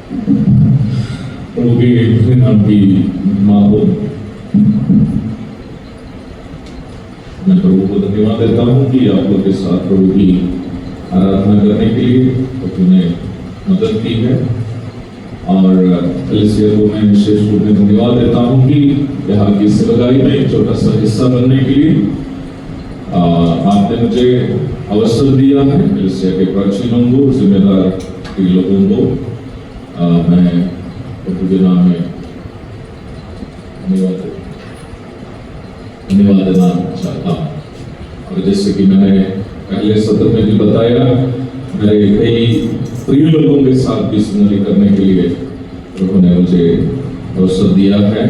प्रभु के नाम की माँ हो, मैं प्रभु को धन्यवाद देता हूँ कि आप लोग के साथ प्रभु की आराधना करने के लिए उन्होंने मदद की है। और कलीसिया को मैं विशेष रूप में धन्यवाद देता हूँ कि यहाँ की सेवकाई में एक छोटा सा हिस्सा बनने के लिए आपने मुझे अवसर दिया है। कलीसिया के प्राचीनों को, जिम्मेदार लोगों को मैं प्रभु के नाम में धन्यवाद देना चाहता हूँ। और जैसे कि मैंने पहले सत्र में भी बताया, मेरे कई प्रिय लोगों के साथ भी सुनवाई करने के लिए प्रभु ने मुझे अवसर दिया है।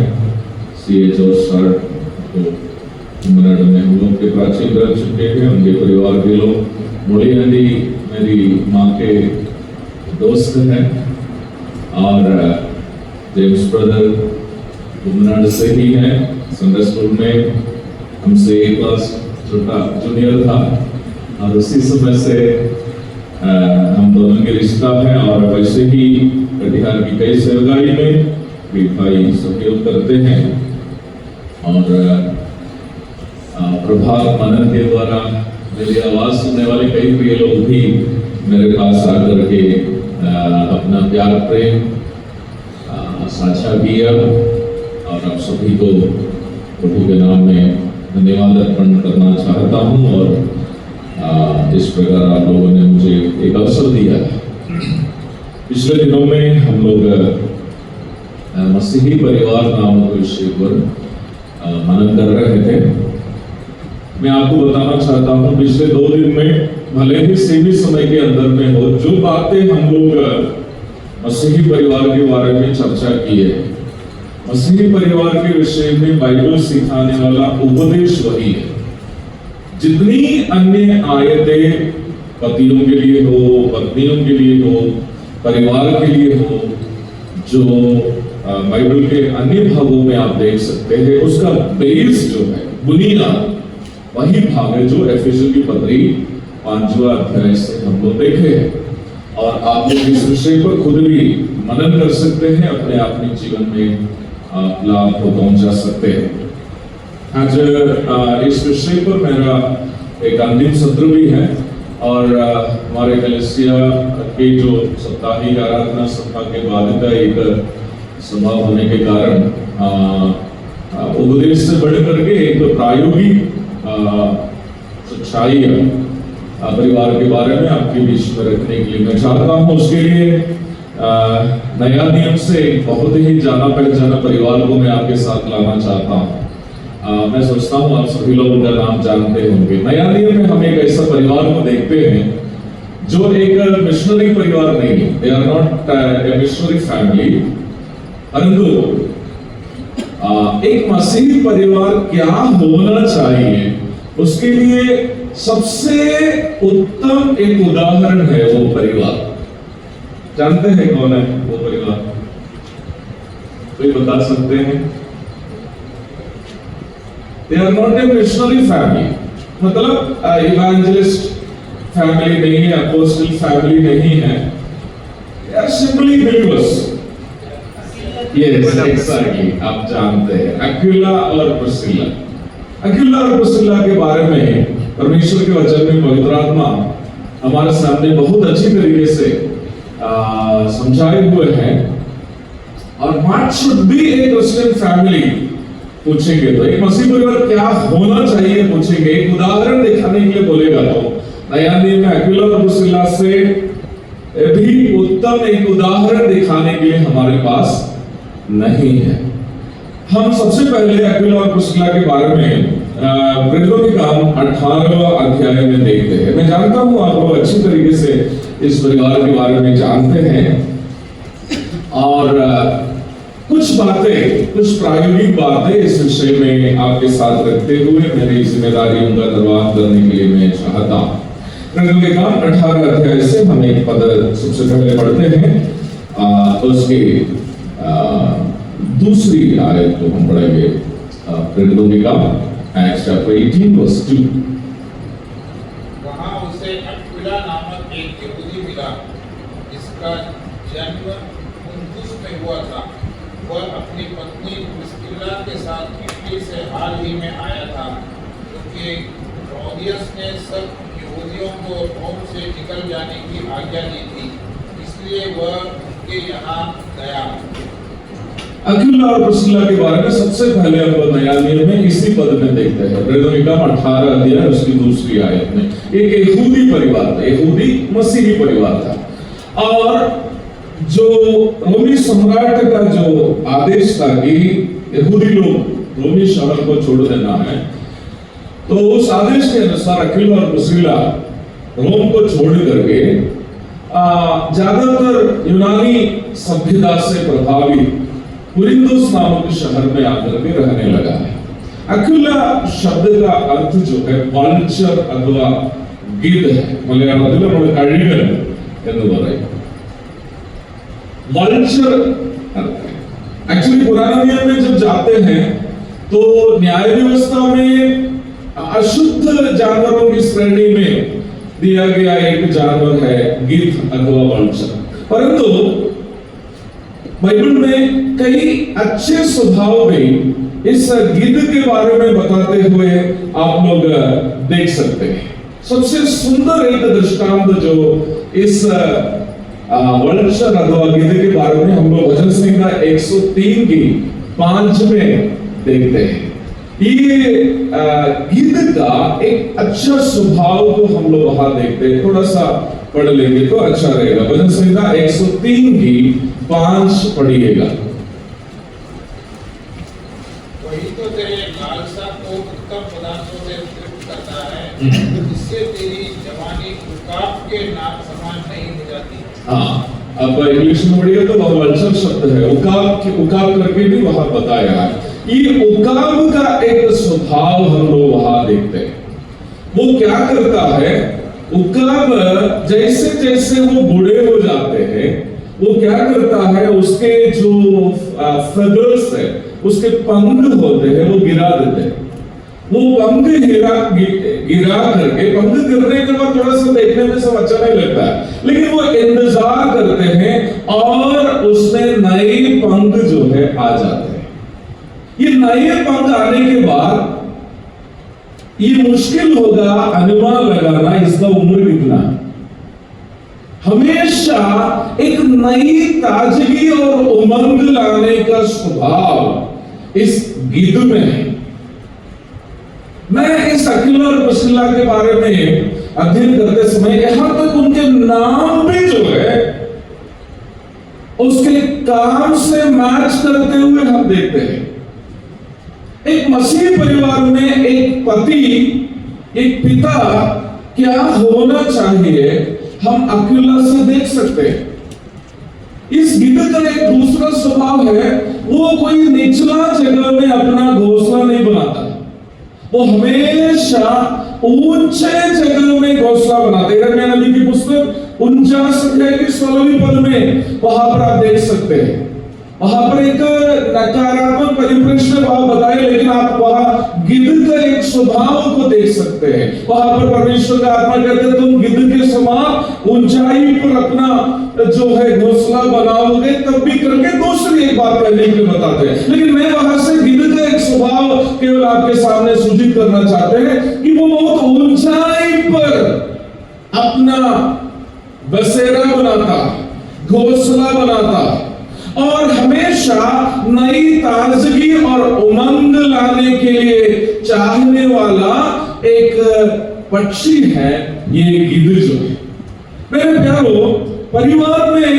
CH और सर तो कन्नड़ में हम लोग के प्राचीन रह चुके हैं, उनके परिवार के लोग। मोड़ी नदी मेरी माँ के दोस्त हैं और जेम्स ब्रदर कन्नड़ से ही हैं। संडे स्कूल में हमसे एक क्लास छोटा जूनियर था और उसी समय से हम दोनों के रिश्ता है। और वैसे ही कटिहार की कई सेवकाई में भी भाई सहयोग करते हैं। और प्रभात मनन के द्वारा मेरी आवाज सुनने वाले कई प्रिय लोग भी मेरे पास आकर के अपना प्यार प्रेम साझा किया। और आप सभी को प्रभु के नाम में धन्यवाद अर्पण करना चाहता हूँ। और इस प्रकार आप लोगों ने मुझे एक अवसर दिया। पिछले दिनों में हम लोग मसीही परिवार नामक विषय पर मनन कर रहे थे। मैं आपको बताना चाहता हूँ, पिछले 2 दिन में भले ही सीमित समय के अंदर में हो, जो बातें हम लोग मसीही परिवार के बारे में चर्चा की है, मसीही परिवार के विषय में बाइबल सिखाने वाला उपदेश वही है। जितनी अन्य आयतें पतियों के लिए हो, पत्नियों के लिए हो, परिवार के लिए हो, जो बाइबल के अन्य भागों में आप देख सकते हैं, उसका बेस जो है, बुनियाद वही भाग है जो एफेसियों की पत्री 5वां अध्याय से हम लोग देखे हैं। और आप लोग इस विषय पर खुद भी मनन कर सकते हैं, अपने अपने जीवन में लाभ को पहुंचा सकते हैं। आज इस विषय पर मेरा एक अंतिम सत्र भी है। और हमारे कलीसिया के जो साप्ताहिक आराधना सभा के बाद का एक सभा होने के कारण उपदेश से बढ़ करके एक प्रायोगिक सच्चाई परिवार के बारे में आपके बीच में रखने के लिए मैं चाहता हूँ। उसके लिए नया नियम से बहुत ही जाना पहचाना परिवार को मैं आपके साथ लाना चाहता हूँ। मैं सोचता हूँ आप सभी लोग उनका नाम जानते होंगे। नया नियम में हम एक ऐसा परिवार को देखते हैं जो एक मिशनरी परिवार नहीं है। They are not a missionary family, परंतु एक मसीही परिवार क्या होना चाहिए, उसके लिए सबसे उत्तम एक उदाहरण है वो परिवार। जानते हैं कौन है वो परिवार? कोई बता सकते हैं? They are not a missionary family, मतलब इवेंजलिस्ट फैमिली नहीं है, अपोस्टल फैमिली नहीं है। They are simply believers. Yes, exactly. आप जानते हैं अक्विला और प्रिस्किला। अक्विला और प्रिस्किला के बारे में परमेश्वर के वचन में पवित्र आत्मा हमारे सामने बहुत अच्छी तरीके से समझाए हुए हैं। और what should be a Christian family पूछेंगे तो एक मसीह परिवार क्या होना चाहिए पूछेंगे, एक उदाहरण दिखाने के लिए बोलेगा तो नया नियम में अक्विला और प्रिस्किला से भी उत्तम एक उदाहरण दिखाने के लिए हमारे पास नहीं है। हम सबसे पहले अक्विला और प्रिस्किला के बारे में प्रेरितों के काम 18वां अध्याय में देखते हैं। मैं जानता हूँ आप लोग अच्छी तरीके से इस परिवार के बारे में जानते हैं। और कुछ बातें, कुछ प्रायोगिक बातें इस विषय में आपके साथ रखते हुए मेरी जिम्मेदारियों का निर्वाह करने के लिए मैं चाहता हूँ। प्रेरितों के काम 18 अध्याय से हम एक पद सबसे पहले पढ़ते हैं। उसकी दूसरी आयत को हम पढ़ेंगे। प्रेरितों के काम Acts chapter 18 verse 2। वहाँ उसे अक्विला नामक एक यहूदी मिला, जिसका जन्म 29 में हुआ था। वह अपनी पत्नी प्रिस्किल्ला के साथ इटली से हाल ही में आया था, क्योंकि क्लौदियस ने सब यहूदियों को रोम से निकल जाने की आज्ञा दी थी, इसलिए वह उनके यहाँ गया। अक्विला और प्रिस्किल्ला के बारे में सबसे पहले हम नया नियम में इसी पद में देखते हैं, प्रेरितों का 18 अध्याय उसकी दूसरी आयत में। एक यहूदी परिवार था, यहूदी मसीही परिवार था, और जो रोमी सम्राट का जो आदेश था कि यहूदी लोग रोमी शहर को छोड़ देना है, तो उस आदेश के अनुसार अक्विला और प्रिस्किल्ला रोम को छोड़ करके ज्यादातर यूनानी सभ्यता से प्रभावित कुरिन्थुस नामक शहर में आकर के रहने लगा है। अक्विला शब्द का अर्थ जो है वल्चर अथवा गिद्ध है। मलयालത്തിൽ നമ്മൾ കഴുകൻ എന്ന് പറയും। वल्चर एक्चुअली पुराने नियम में जब जाते हैं तो न्याय व्यवस्था में अशुद्ध जानवरों की श्रेणी में दिया गया एक जानवर है गिद्ध अथवा वल्चर। परंतु बाइबल में कई अच्छे स्वभाव भी इस गिद्ध के बारे में बताते हुए आप लोग देख सकते हैं। सबसे सुंदर एक दृष्टांत जो इस वल्चर अथवा गिद्ध के बारे में हम लोग भजन संहिता 103 की 5 में देखते हैं। ये गिद्ध का एक अच्छा स्वभाव को हम लोग वहां देखते हैं, थोड़ा सा पढ़ लेंगे तो अच्छा रहेगा। भजन संहिता 103 की 5 पढ़िएगा। वही तो तेरे लालसा को उत्तम पदार्थों से तृप्त करता है, जिससे तेरी जवानी उकाब के नाम समान नहीं हो जाती। हाँ, अब इंग्लिश में पढ़िए तो वह वल्चर शब्द है, उकाब करके भी वहां बताया है। ये उकाब का एक स्वभाव हम लोग वहां देखते हैं। वो क्या करता है, उकाब जैसे जैसे वो बूढ़े हो जाते हैं, वो क्या करता है, उसके जो फेदर्स है, उसके पंख होते हैं, वो गिरा देते हैं। वो पंख गिरा करके, पंख गिरने के बाद थोड़ा सा देखने में सब अच्छा नहीं लगता है, लेकिन वो इंतजार करते हैं और उसमें नए पंख जो है आ जाते हैं। ये नए पंख आने के बाद ये मुश्किल होगा अनुमान लगाना इसका उम्र कितना। हमेशा एक नई ताजगी और उमंग लाने का स्वभाव इस गिद्ध में है। मैं इस अक्विला और प्रिस्किल्ला के बारे में अध्ययन करते समय यहां तक उनके नाम भी जो है उसके काम से मैच करते हुए हम देखते हैं। एक मसीह परिवार में एक पति, एक पिता क्या होना चाहिए, हम अक्विला से देख सकते हैं। इस गिद्ध का एक दूसरा स्वभाव है, वो कोई निचला जगह में अपना घोंसला नहीं बनाता, वो हमेशा ऊंचे जगह में घोंसला बनाते हैं। यिर्मयाह नबी की पुस्तक 49 अध्याय की 16वीं पद में वहां पर आप देख सकते हैं। वहां पर एक नकारात्मक परिप्रेक्ष्य वहां बताए, लेकिन आप वहां गिद्ध का एक स्वभाव को देख सकते हैं। वहां पर परमेश्वर का आत्मा कहते हैं तुम गिद्ध के समान ऊंचाई पर अपना जो है घोंसला बनाओगे, तब भी करके दूसरी एक बात कहने के लिए बताते हैं। लेकिन मैं वहां से गिद्ध का एक स्वभाव केवल आपके सामने सूचित करना चाहते हैं कि वो बहुत ऊंचाई पर अपना बसेरा बनाता, घोंसला बनाता और हमेशा नई ताजगी और उमंग लाने के लिए चाहने वाला एक पक्षी है ये गिद्ध जो है। मेरे प्यारो, परिवार में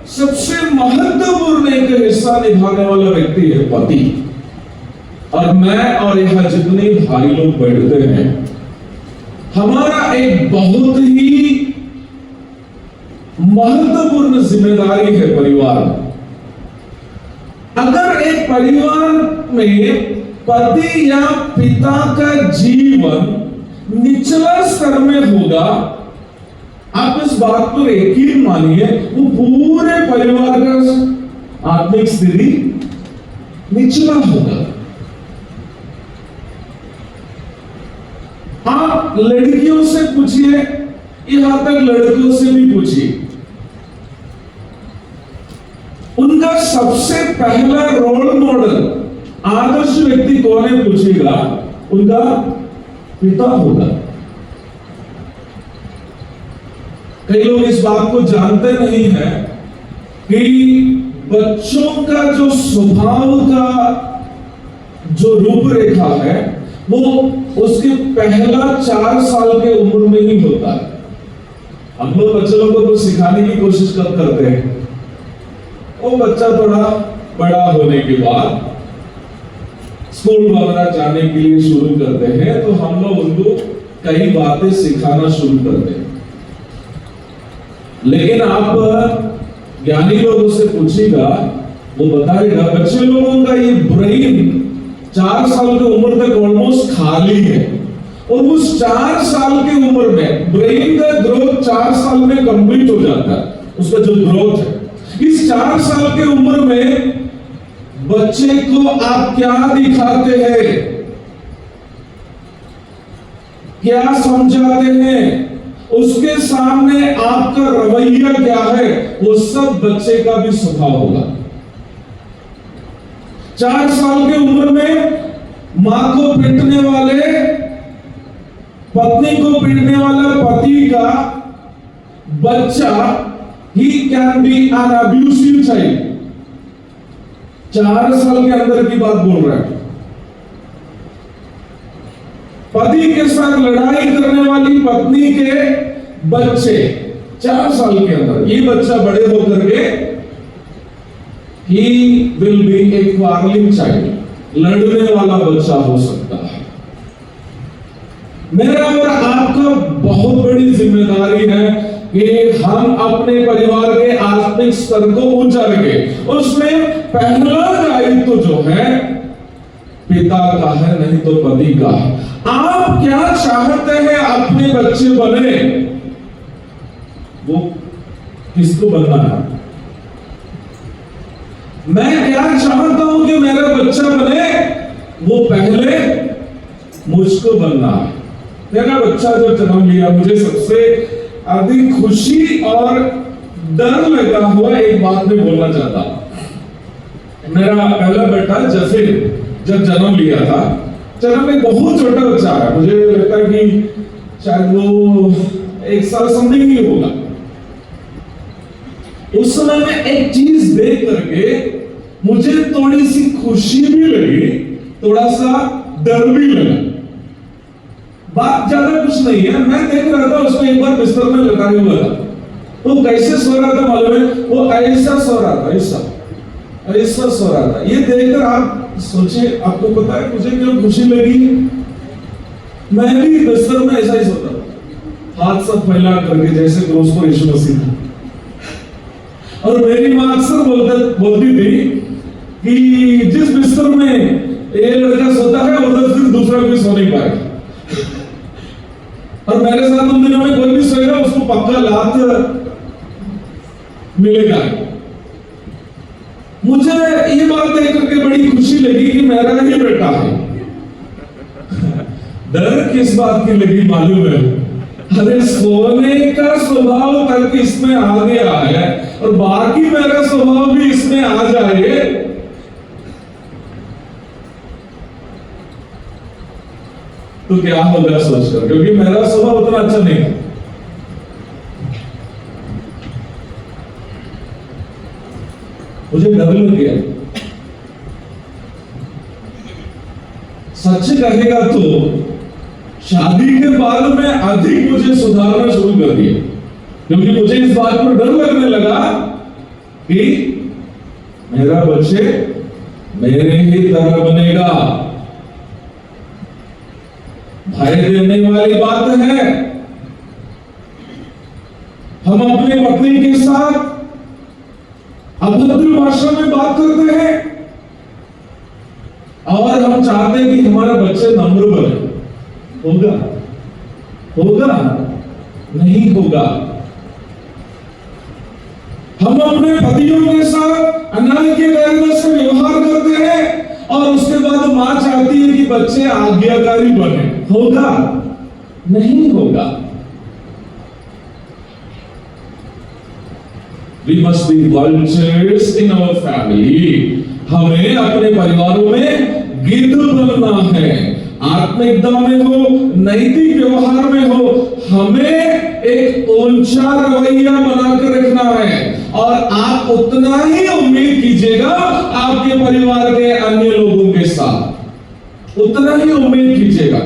सबसे महत्वपूर्ण एक हिस्सा निभाने वाला व्यक्ति है पति। और मैं और यहां जितने भाई लोग बैठते हैं, हमारा एक बहुत ही महत्वपूर्ण जिम्मेदारी है परिवार में। अगर एक परिवार में पति या पिता का जीवन निचला स्तर में होगा, आप इस बात पर यकीन मानिए वो पूरे परिवार का आत्मिक स्थिति निचला होगा। आप लड़कियों से पूछिए, यहां तक लड़कियों से भी पूछिए, उनका सबसे पहला रोल मॉडल आदर्श व्यक्ति कौन है पूछेगा, उनका पिता होगा। कई लोग इस बात को जानते नहीं है कि बच्चों का जो स्वभाव का जो रूपरेखा है वो उसके पहला 4 साल के उम्र में ही होता है। हम लोग बच्चे लोगों को सिखाने की कोशिश कब करते हैं, वो बच्चा थोड़ा बड़ा होने के बाद स्कूल वगैरह जाने के लिए शुरू करते हैं, तो हम लोग उनको कई बातें सिखाना शुरू करते हैं। लेकिन आप ज्ञानी लोगों से पूछिएगा, वो बताएगा बच्चे लोगों का ये ब्रेन 4 साल की उम्र तक ऑलमोस्ट खाली है, और उस 4 साल की उम्र में ब्रेन का ग्रोथ 4 साल में कंप्लीट हो जाता है। उसका जो ग्रोथ है, इस 4 साल की उम्र में बच्चे को आप क्या दिखाते हैं, क्या समझाते हैं, उसके सामने आपका रवैया क्या है, वो सब बच्चे का भी स्वभाव होगा। 4 साल की उम्र में मां को पीटने वाले, पत्नी को पीटने वाला पति का बच्चा he can be N abusive child. 4 साल के अंदर की बात बोल रहा है। पति के साथ लड़ाई करने वाली पत्नी के बच्चे 4 साल के अंदर, ये बच्चा बड़े होकर के he will be a quarreling child, लड़ने वाला बच्चा हो सकता है। मेरा और आपका बहुत बड़ी जिम्मेदारी है कि हम अपने परिवार के आत्मिक स्तर को ऊंचा रखें। उसमें पहला दायित्व जो है पिता का है, नहीं तो पति का है। आप क्या चाहते हैं अपने बच्चे बने, वो किसको बनना है? मैं क्या चाहता हूं कि मेरा बच्चा बने, वो पहले मुझको बनना है। मेरा बच्चा जब जन्म लिया, मुझे सबसे अधिक खुशी और डर लगा हुआ एक बात में बोलना चाहता। मेरा पहला बेटा जफिर जब जन्म लिया था, जन्म में बहुत छोटा बच्चा है, मुझे लगता है कि शायद वो 1 साल समथिंग ही होगा। उस समय में एक चीज देख करके मुझे थोड़ी सी खुशी भी लगी, थोड़ा सा डर भी लगा। बात ज्यादा कुछ नहीं है, मैं देख रहा था उसको एक बार बिस्तर में लटाए हुआ था। वो कैसे सो रहा था मालूम है? वो ऐसा सो रहा था, ऐसा सो रहा था। ये देखकर आप सोचिए, आपको पता है मुझे क्यों खुशी लगी? मैं भी बिस्तर में ऐसा ही सोता था, हाथ सब फैला करके, जैसे क्रूस पर यीशु मसीह था। और मेरी मां अक्सर बोलती थी कि जिस बिस्तर में ये लड़का सोता है उधर फिर दूसरा कोई सो नहीं पाएगा। और मेरे साथ उन दिनों में कोई भी सोएगा उसको पक्का लात मिलेगा। मुझे ये बात देख करके बड़ी खुशी लगी कि मेरा ही बेटा है। डर किस बात की लगी मालूम है? अरे सोने का स्वभाव तक इसमें आ गया है, और बाकी मेरा स्वभाव भी इसमें आ जाए तो क्या होगा सोचकर, क्योंकि मेरा स्वभाव उतना अच्छा नहीं है। मुझे डर लग गया। सच कहेगा तो शादी के बाद में अधिक मुझे सुधारना शुरू कर दिया, क्योंकि मुझे इस बात पर डर लगने लगा कि मेरा बच्चे मेरे ही तरह बनेगा। भय देने वाली बात है। हम अपने पत्नी के साथ अभद्र भाषा में बात करते हैं, और हम चाहते हैं कि हमारे बच्चे नम्र बने। होगा? होगा? नहीं होगा। हम अपने पतियों के साथ अन्याय के तरीके से व्यवहार करते हैं, और उसके बाद मां चाहती है कि बच्चे आज्ञाकारी बने। होगा? नहीं होगा। We must be vultures in our family. हमें अपने परिवारों में गिद्ध बनना है। आत्मिकता में हो, नैतिक व्यवहार में हो, हमें एक ऊंचा रवैया बनाकर रखना है। और आप उतना ही उम्मीद कीजिएगा आपके परिवार के अन्य लोगों के साथ, उतना ही उम्मीद कीजिएगा।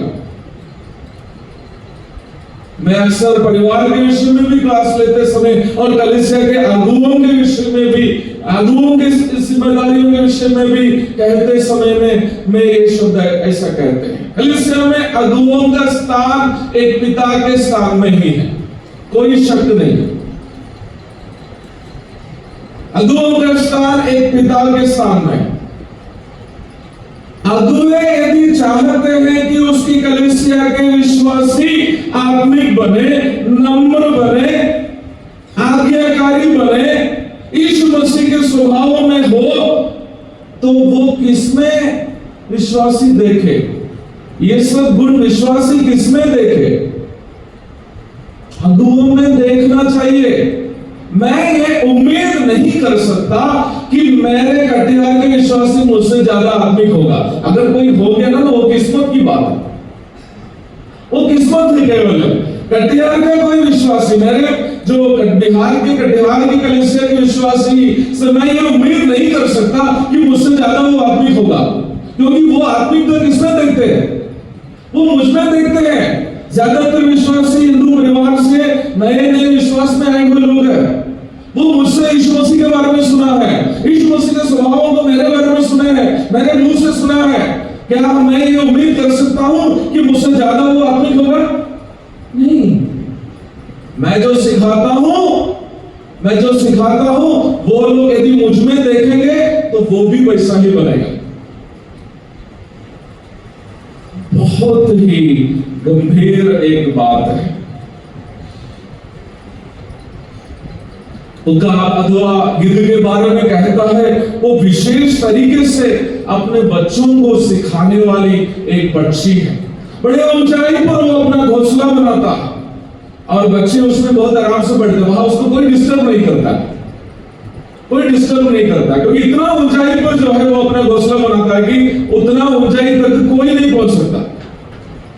मैं अक्सर परिवार के विषय में भी क्लास लेते समय और कलीसिया के अगुओं के विषय में भी, अगुओं के जिम्मेदारियों के विषय में भी कहते समय में ये शब्द ऐसा कहते हैं। कलीसिया में अगुओं का स्थान एक पिता के स्थान में ही है, कोई शक नहीं। अगुओं का स्थान एक पिता के स्थान में। अगुए यदि चाहते हैं कि उसकी कलीसिया के विश्वासी आत्मिक बने, नम्र बने, आज्ञाकारी बने, यीशु मसीह के स्वभाव में हो, तो वो किसमें विश्वासी देखे? ये सब गुण विश्वासी किसमें देखे? अगुओं में देखना चाहिए। मैं ये उम्मीद नहीं कर सकता कि मेरे कटिहार के विश्वासी मुझसे ज्यादा आत्मिक होगा। अगर कोई हो गया ना तो वो किस्मत की बात है, वो किस्मत है केवल। कटिहार का कोई विश्वासी, मेरे जो बिहार की कलीसिया के विश्वासी से मैं ये उम्मीद नहीं कर सकता कि मुझसे ज्यादा वो आत्मिक होगा, क्योंकि वो आत्मिक तो किसमें देखते हैं? वो मुझ में देखते हैं। ज्यादातर विश्वासी हिंदू परिवार से नए विश्वास में आए हुए लोग हैं। वो मुझसे यीशु मसीह के बारे में सुना है, यीशु मसीह के स्वभावों को मेरे बारे में सुने हैं, मेरे मुंह से सुना है। क्या मैं ये उम्मीद कर सकता हूं कि मुझसे ज्यादा वो आत्मिक होगा? नहीं। मैं जो सिखाता हूं वो लोग यदि मुझ में देखेंगे तो वो भी वैसा ही बनेगा। बहुत ही गंभीर एक बात है। अथवा गिद्ध के बारे में कहता है वो विशेष तरीके से अपने बच्चों को सिखाने वाली एक पक्षी है। बड़े ऊंचाई पर वो अपना घोंसला बनाता और बच्चे उसमें बहुत आराम से बैठते, वहां उसको कोई डिस्टर्ब नहीं करता, क्योंकि इतना ऊंचाई पर जो है वो अपना घोंसला बनाता है कि उतना ऊंचाई तक कोई नहीं पहुंच सकता।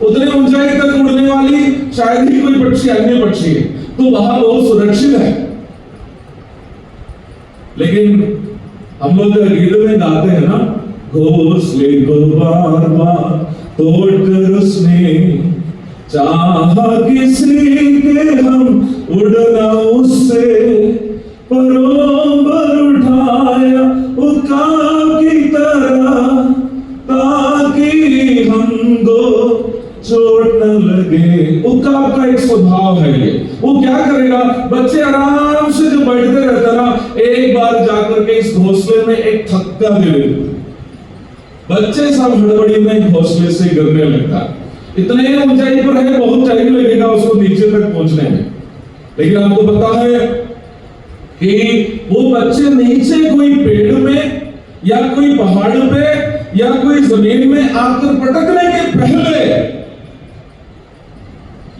उतने ऊंचाई तक उड़ने वाली शायद ही कोई पक्षी, अन्य पक्षी है, तो वहां बहुत सुरक्षित है। लेकिन हम लोग गीत में गाते हैं ना, घोंसले को बार बार तोड़कर उसने चाहा किसी के हम उड़ना उससे, परों पर उठाया उकाब की तरह ताकि हमको चोट न लगे। उकाब का एक स्वभाव है ये। वो क्या करेगा? बच्चे आराम से जो बैठते रहते ना, एक बार जाकर के इस घोंसले में एक थक्का दे देते, बच्चे सब हड़बड़ी में घोंसले से गिरने लगता है। इतने ऊंचाई पर है, बहुत टाइम लगेगा उसको नीचे तक पहुंचने में। लेकिन आपको पता है कि वो बच्चे नीचे कोई पेड़ में या कोई पहाड़ पे या कोई जमीन में आकर पटकने के पहले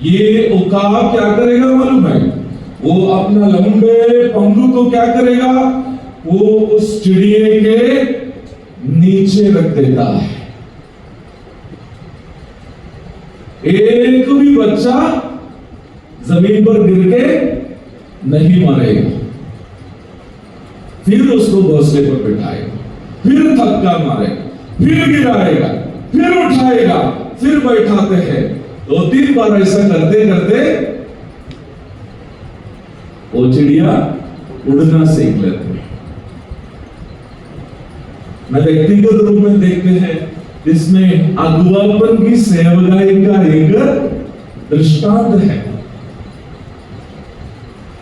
ये उकाब क्या करेगा मालूम है? वो अपना लंबे पंखों को क्या करेगा? वो उस चिड़िए के नीचे रख देता है। एक भी बच्चा जमीन पर गिर के नहीं मरेगा। फिर उसको घोंसले पर बिठाएगा, फिर थक्का मारेगा, फिर गिराएगा, फिर उठाएगा, फिर बैठाते हैं। 2-3 बार ऐसा करते करते वो चिड़िया उड़ना सीख लेते हैं। मैं व्यक्तिगत रूप में देखते हैं इसमें अगुवापन की सेवकाई का एक दृष्टांत है।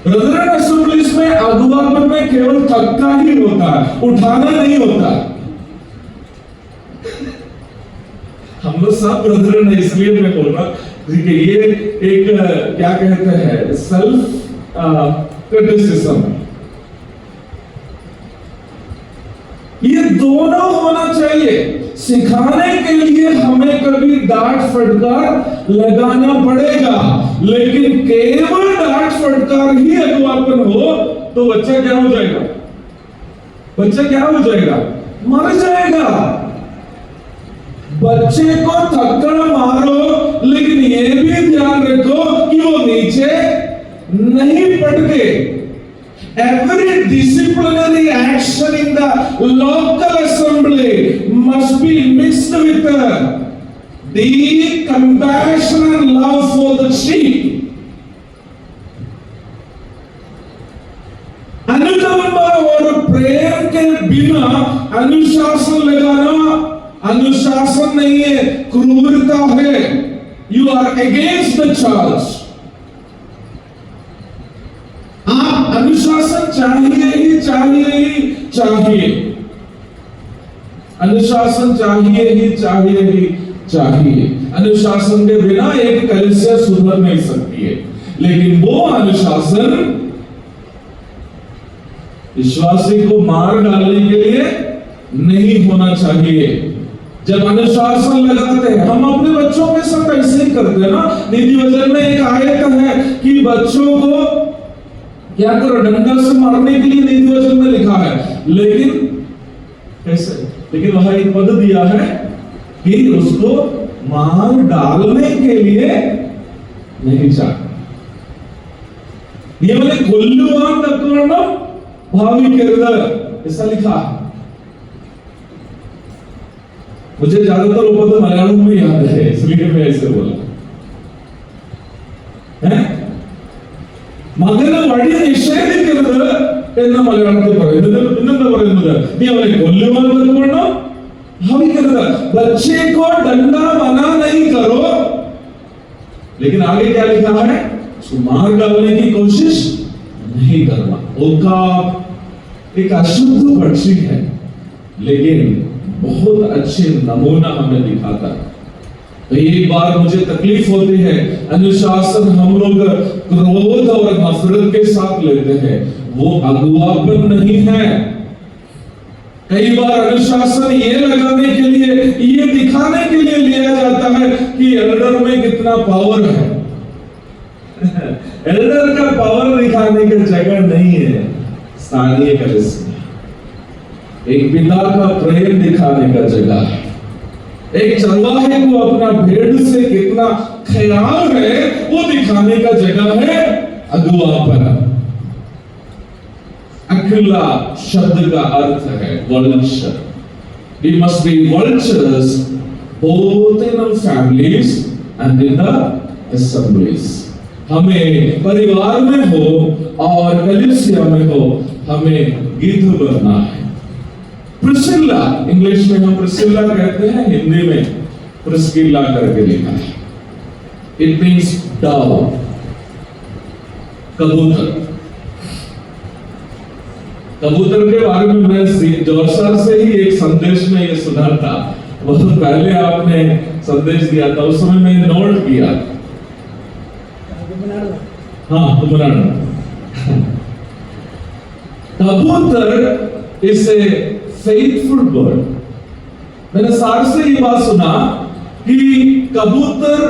ब्रदरन असेंबलीज में अगुवापन में केवल थक्का ही होता है, उठाना नहीं होता। हम लोग सब ब्रदरन है, इसलिए मैं बोल रहा हूं कि ये एक क्या कहते हैं, सेल्फ क्रिटिसिज्म। ये दोनों होना चाहिए। सिखाने के लिए हमें कभी डांट फटकार लगाना पड़ेगा, लेकिन केवल डांट फटकार ही अगुवापन हो तो बच्चा क्या हो जाएगा? बच्चा क्या हो जाएगा? मर जाएगा। बच्चे को थप्पड़ मारो, लेकिन ये भी ध्यान रखो कि वो नीचे नहीं पटके। Every disciplinary action in the local assembly must be mixed with deep compassion and love for the sheep. अनुकंपा और प्रेम के बिना अनुशासन लगाना अनुशासन नहीं है, क्रूरता है। You are against the charge. आप अनुशासन चाहिए ही चाहिए। अनुशासन चाहिए ही चाहिए। अनुशासन के बिना एक कलीसिया सुधर नहीं सकती है। लेकिन वो अनुशासन विश्वासी को मार डालने के लिए नहीं होना चाहिए। जब अनुशासन लगाते हैं, हम अपने बच्चों के साथ ऐसे ही करते हैं ना। नीति वचन में एक आयत है कि बच्चों को क्या करो, डंडा से मारने के लिए नीति वचन में लिखा है। लेकिन कैसे? लेकिन वहां एक पद दिया है कि उसको मार डालने के लिए नहीं चाहिए। ये बोले कोल्लुवान तत्वर्ण भावी किरदार, ऐसा लिखा है। मुझे ज्यादातर वो पद मलयालम में याद है, इसलिए मैं ऐसे बोला है। മകനെ വഴി നിഷേധിക്കരുത് എന്ന് മലയാളത്തിൽ പറയുന്നത്. പിന്നെന്താ പറയുന്നത്? നീ അവനെ കൊല്ലുവാൻ തക്കവണ്ണം ഭാവിക്കരുത്. बच्चे को डंडा मना नहीं करो, लेकिन आगे क्या लिखा है? उसको मार डालने की कोशिश नहीं करना। ओकाब एक अशुद्ध पक्षी है, लेकिन बहुत अच्छे नमूना हमें दिखाता है। तो एक बार मुझे तकलीफ होती है, अनुशासन हम लोग क्रोध और नफरत के साथ लेते हैं, वो अगुवापन नहीं है। कई बार अनुशासन ये लगाने के लिए, ये दिखाने के लिए लिया जाता है कि एल्डर में कितना पावर है। एल्डर का पावर दिखाने की जगह नहीं है स्थानीय कलीसिया। एक पिता का प्रेम दिखाने का जगह है। एक चरवाहे को अपना भेड़ से कितना ख्याल है वो दिखाने का जगह है अगुवापन। अखिला शब्द का अर्थ है vulture. We must be vultures both in our families and in the assemblies. हमें परिवार में हो और कलीसिया में हो, हमें गिद्ध बनना है। प्रिस्किल्ला, इंग्लिश में हम प्रिस्किल्ला कहते हैं, हिंदी में प्रिस्किल्ला करके लिखा है। इट मीन्स डाव, कबूतर। कबूतर के बारे में मैं जोरसर से ही एक संदेश में ये सुना था। बहुत पहले आपने संदेश दिया था, उस समय मैंने नोट किया। हाँ, कबूतर इज ए फेथफुल बर्ड। मैंने सार से ये बात सुना कि कबूतर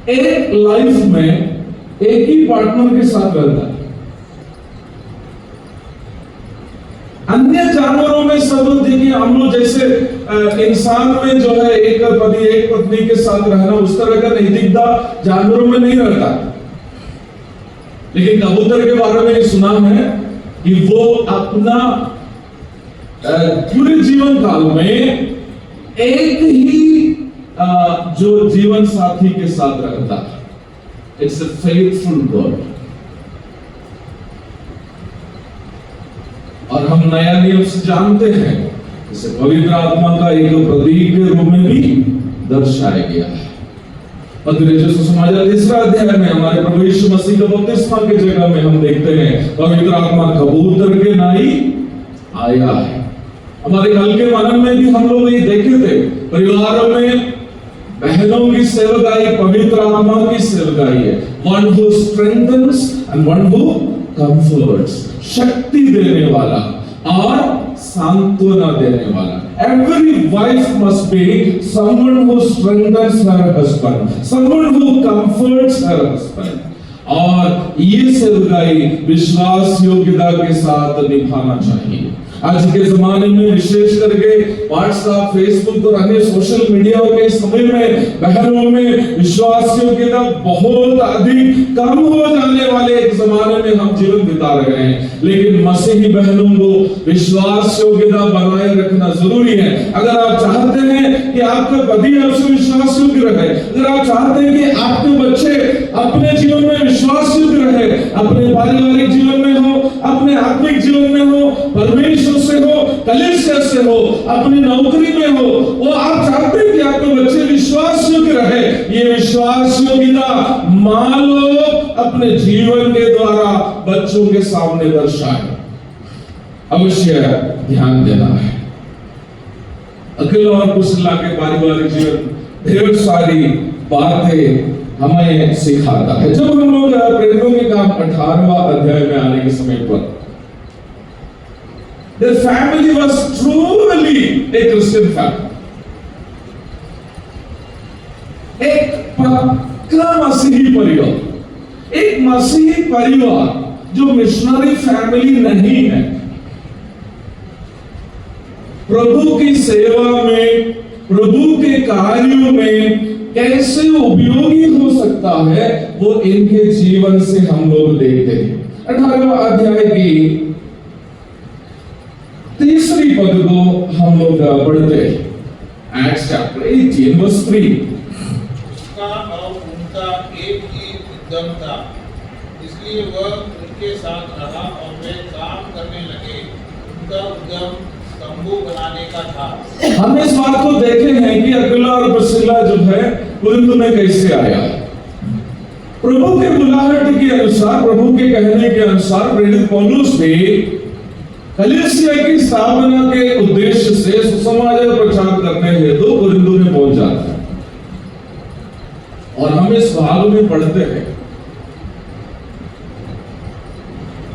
एक लाइफ में एक ही पार्टनर के साथ रहता है। अन्य जानवरों में सब देखिए, हम लोग जैसे इंसान में जो है एक पति एक पत्नी के साथ रहना, उस तरह का नैतिकता जानवरों में नहीं रहता। लेकिन कबूतर के बारे में सुना है कि वो अपना पूरे जीवन काल में एक ही जो जीवन साथी के साथ रहता है। It's a faithful bird. और हम नया नियम से जानते हैं, इसे पवित्र आत्मा का एक प्रतीक के रूप में भी दर्शाया गया है। सुसमाचार 3 अध्याय में हमारे प्रभु यीशु मसीह का बपतिस्मा की जगह में हम देखते हैं पवित्र आत्मा कबूतर के नाई आया है। हमारे कल के मनन में भी हम लोग ये देखे थे, परिवारों में बहनों की सेवकाई पवित्र आत्मा की सेवकाई है। One who strengthens and one who comforts, शक्ति देने वाला और सांत्वना देने वाला। Every wife must be someone who strengthens her husband, someone who comforts her husband. और ये सेवकाई विश्वास योग्यता के साथ निभाना चाहिए। आज के जमाने में विशेष करके व्हाट्सएप, फेसबुक और अन्य सोशल मीडिया के समय में बहनों में विश्वास योग्यता बहुत अधिक कम हो जाने वाले एक जमाने में हम जीवन बिता रहे हैं। लेकिन मसीही बहनों को विश्वास योग्यता बनाए रखना जरूरी है। अगर आप चाहते हैं कि आपका पति आपसे विश्वास योग्य रहे, अगर आप चाहते हैं कि आपके बच्चे अपने जीवन में विश्वास योग्य रहे, अपने पारिवारिक जीवन में हो, अपने आत्मिक जीवन में हो, परमेश्वर से हो, कलीसिया से हो, अपनी नौकरी में हो, वो आप चाहते हैं कि आपके बच्चे विश्वास योग्य रहे, ये विश्वास योग्यता मान लो अपने जीवन के द्वारा बच्चों के सामने दर्शाए। अवश्य ध्यान देना है। अकेला और कुशला के पारिवारिक जीवन ढेर सारी बातें हमें सिखाता है। जब हम लोग प्रेरितों के काम 18वां अध्याय में आने के समय पर their family was truly a Christian family. एक पक्का मसीही परिवार, एक मसीही परिवार जो मिशनरी फैमिली नहीं है, प्रभु की सेवा में, प्रभु के कार्यों में कैसे उपयोगी हो सकता है, वो इनके जीवन से हम लोग देखते हैं। 18वां अध्याय की तीसरी पद को हम लोग पढ़ते हैं। Acts chapter 18 verse 3। उसका और उनका एक ही उद्यम था, इसलिए वह उनके साथ रहा और वे काम करने लगे। उनका उद्यम तंबू बनाने का था। हम इस बात को देखे हैं कि अक्विला और प्रिस्किला जो है कुरिन्थ में कैसे आया। प्रभु के बुलाहट के अनुसार, प्रभु के कहने के अनुसार प्रेरित पौलुस ने कलीसिया की स्थापना के उद्देश्य से सुसमाचार प्रचार करने हेतु कुरिन्थ में पहुंच जाता है। और हम इस भाग में पढ़ते हैं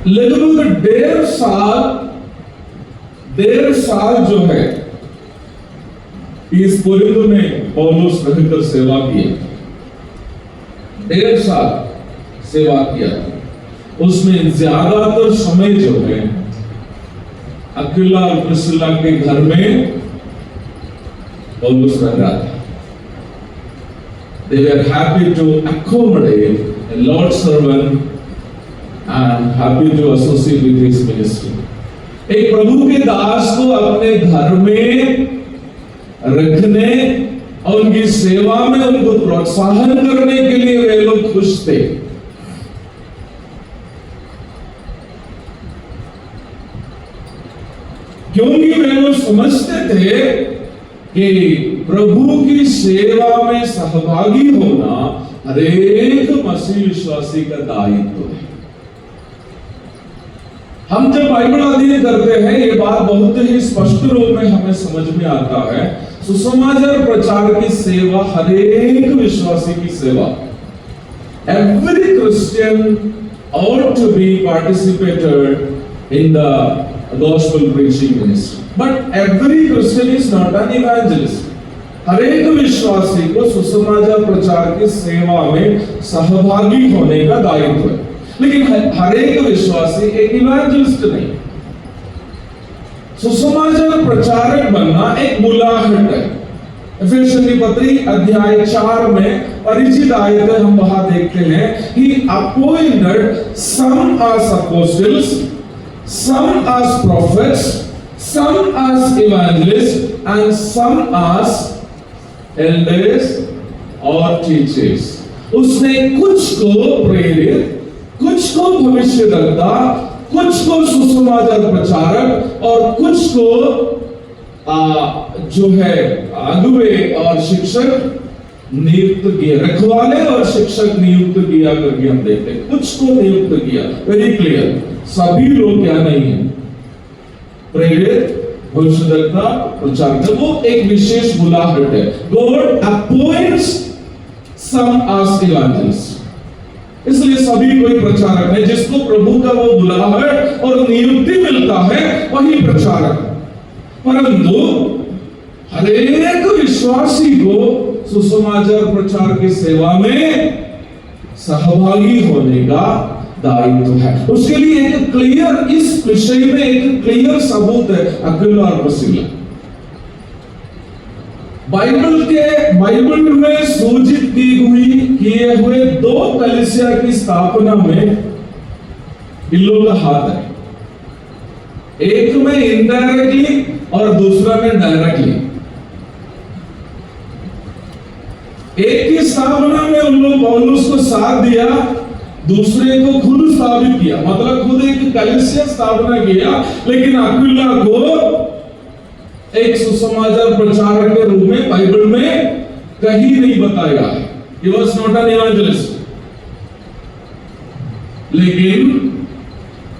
लगभग 1.5 साल जो है इस कुरिन्थ में पौलुस रहकर सेवा किया। 1.5 साल सेवा किया। उसमें ज्यादातर समय जो है अक्विला और प्रिस्किला के घर में पौलुस रह रहा था। They were happy to accommodate a Lord's servant and happy to associate with his ministry. एक प्रभु के दास को अपने घर में रखने और उनकी सेवा में उनको प्रोत्साहन करने के लिए वे लोग खुश थे। क्योंकि वे लोग समझते थे कि प्रभु की सेवा में सहभागी होना हर एक मसीह विश्वासी का दायित्व है। हम जब बाइबल अध्ययन करते हैं ये बात बहुत ही स्पष्ट रूप में हमें समझ में आता है। सुसमाचार प्रचार की सेवा हर एक विश्वासी की सेवा। Every Christian ought to be participated in the gospel preaching ministry. But every Christian is not an evangelist. हर एक विश्वासी को सुसमाचार प्रचार की सेवा में सहभागी होने का दायित्व है। लेकिन हर एक विश्वासी एक इवेंजलिस्ट नहीं। सुसमाचार प्रचारक बनना एक बुलाहट है। इफिसियों की पत्री अध्याय 4 में परिचित आयतें हम वहां देखते हैं। He appointed some as apostles, some as prophets, some as evangelists, and some as elders or teachers. उसने कुछ को प्रेरित, कुछ को भविष्यद्वक्ता, कुछ को सुसमाचार प्रचारक और कुछ को जो है अगुवे और शिक्षक नियुक्त किया। रखवाले और शिक्षक नियुक्त किया करके हम देखते हैं। कुछ को नियुक्त किया। Very clear. सभी लोग क्या नहीं है प्रेरित, भविष्यद्वक्ता, प्रचारक। वो एक विशेष बुलाहट है। गॉड अपॉइंट्स सम एज इवेंजलिस्ट। इसलिए सभी कोई प्रचारक है। जिसको प्रभु का वो बुलाहट और नियुक्ति मिलता है वही प्रचारक। परंतु हर एक विश्वासी को सुसमाचार प्रचार की सेवा में सहभागी होने का दायित्व है। उसके लिए एक क्लियर, इस विषय में एक क्लियर सबूत है अक्विला और प्रिस्किला। बाइबल में सूचित किए हुए 2 कलीसिया की स्थापना में इन लोगों का हाथ है। एक में इनडायरेक्टली और दूसरा में डायरेक्टली। एक की स्थापना में उन लोग पौलुस को साथ दिया, दूसरे को खुद स्थापित किया, मतलब खुद एक कलीसिया स्थापना किया, लेकिन अक्विला को एक सुसमाचार प्रचारक के रूप में बाइबल में कहीं नहीं बताया है। He was not an evangelist। लेकिन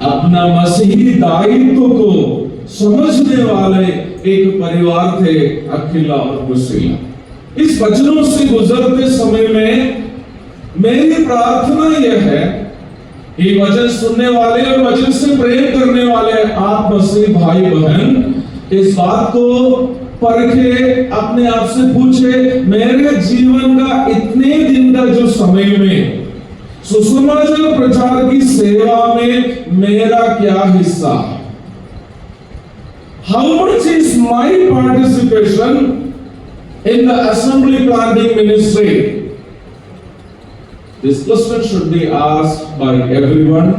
अपना मसीही दायित्व को समझने वाले एक परिवार थे अक्विला और प्रिस्किला। इस वचनों से गुजरते समय में मेरी प्रार्थना यह है कि वचन सुनने वाले और वचन से प्रेम करने वाले आप मसीही भाई बहन इस बात को परखे, अपने आप से पूछे, मेरे जीवन का इतने दिन का जो समय में सुसमाचार प्रचार की सेवा में मेरा क्या हिस्सा है? How much is my participation in the assembly planting ministry? This question should be asked by everyone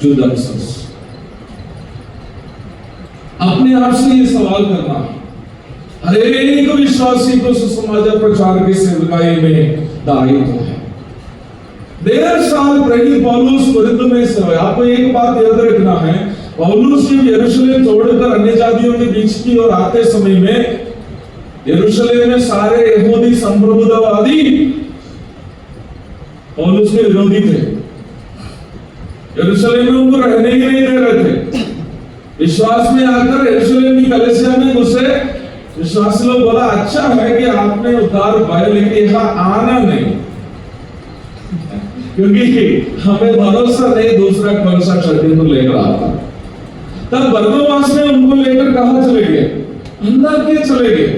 to themselves. अपने आप से ये सवाल करना, हर एक विश्वासी को सुसमाचार प्रचार की सेवकाई में दायित्व है। 1.5 साल प्रेरित पौलुस कोरिन्थ में से हुए। आपको एक बात याद रखना है, पौलुस जब यरूशलेम छोड़कर अन्य जातियों के बीच की ओर आते समय में यरूशलेम में सारे यहूदी संप्रभुतावादी पौलुस के विरोधी थे। यरूशलेम में उनको रहने ही नहीं दे रहे थे। विश्वास में आकर यरूशलेम की कलीसिया में घुसे। विश्वासी लोग बोला, अच्छा है कि आपने उद्धार पाया, लेकिन यहाँ आना नहीं, क्योंकि हमें भरोसा नहीं दूसरा कौन सा षड्यंत्र लेकर आता। तब बरनबास ने उनको लेकर कहां चले गए? अंताकिया चले गए।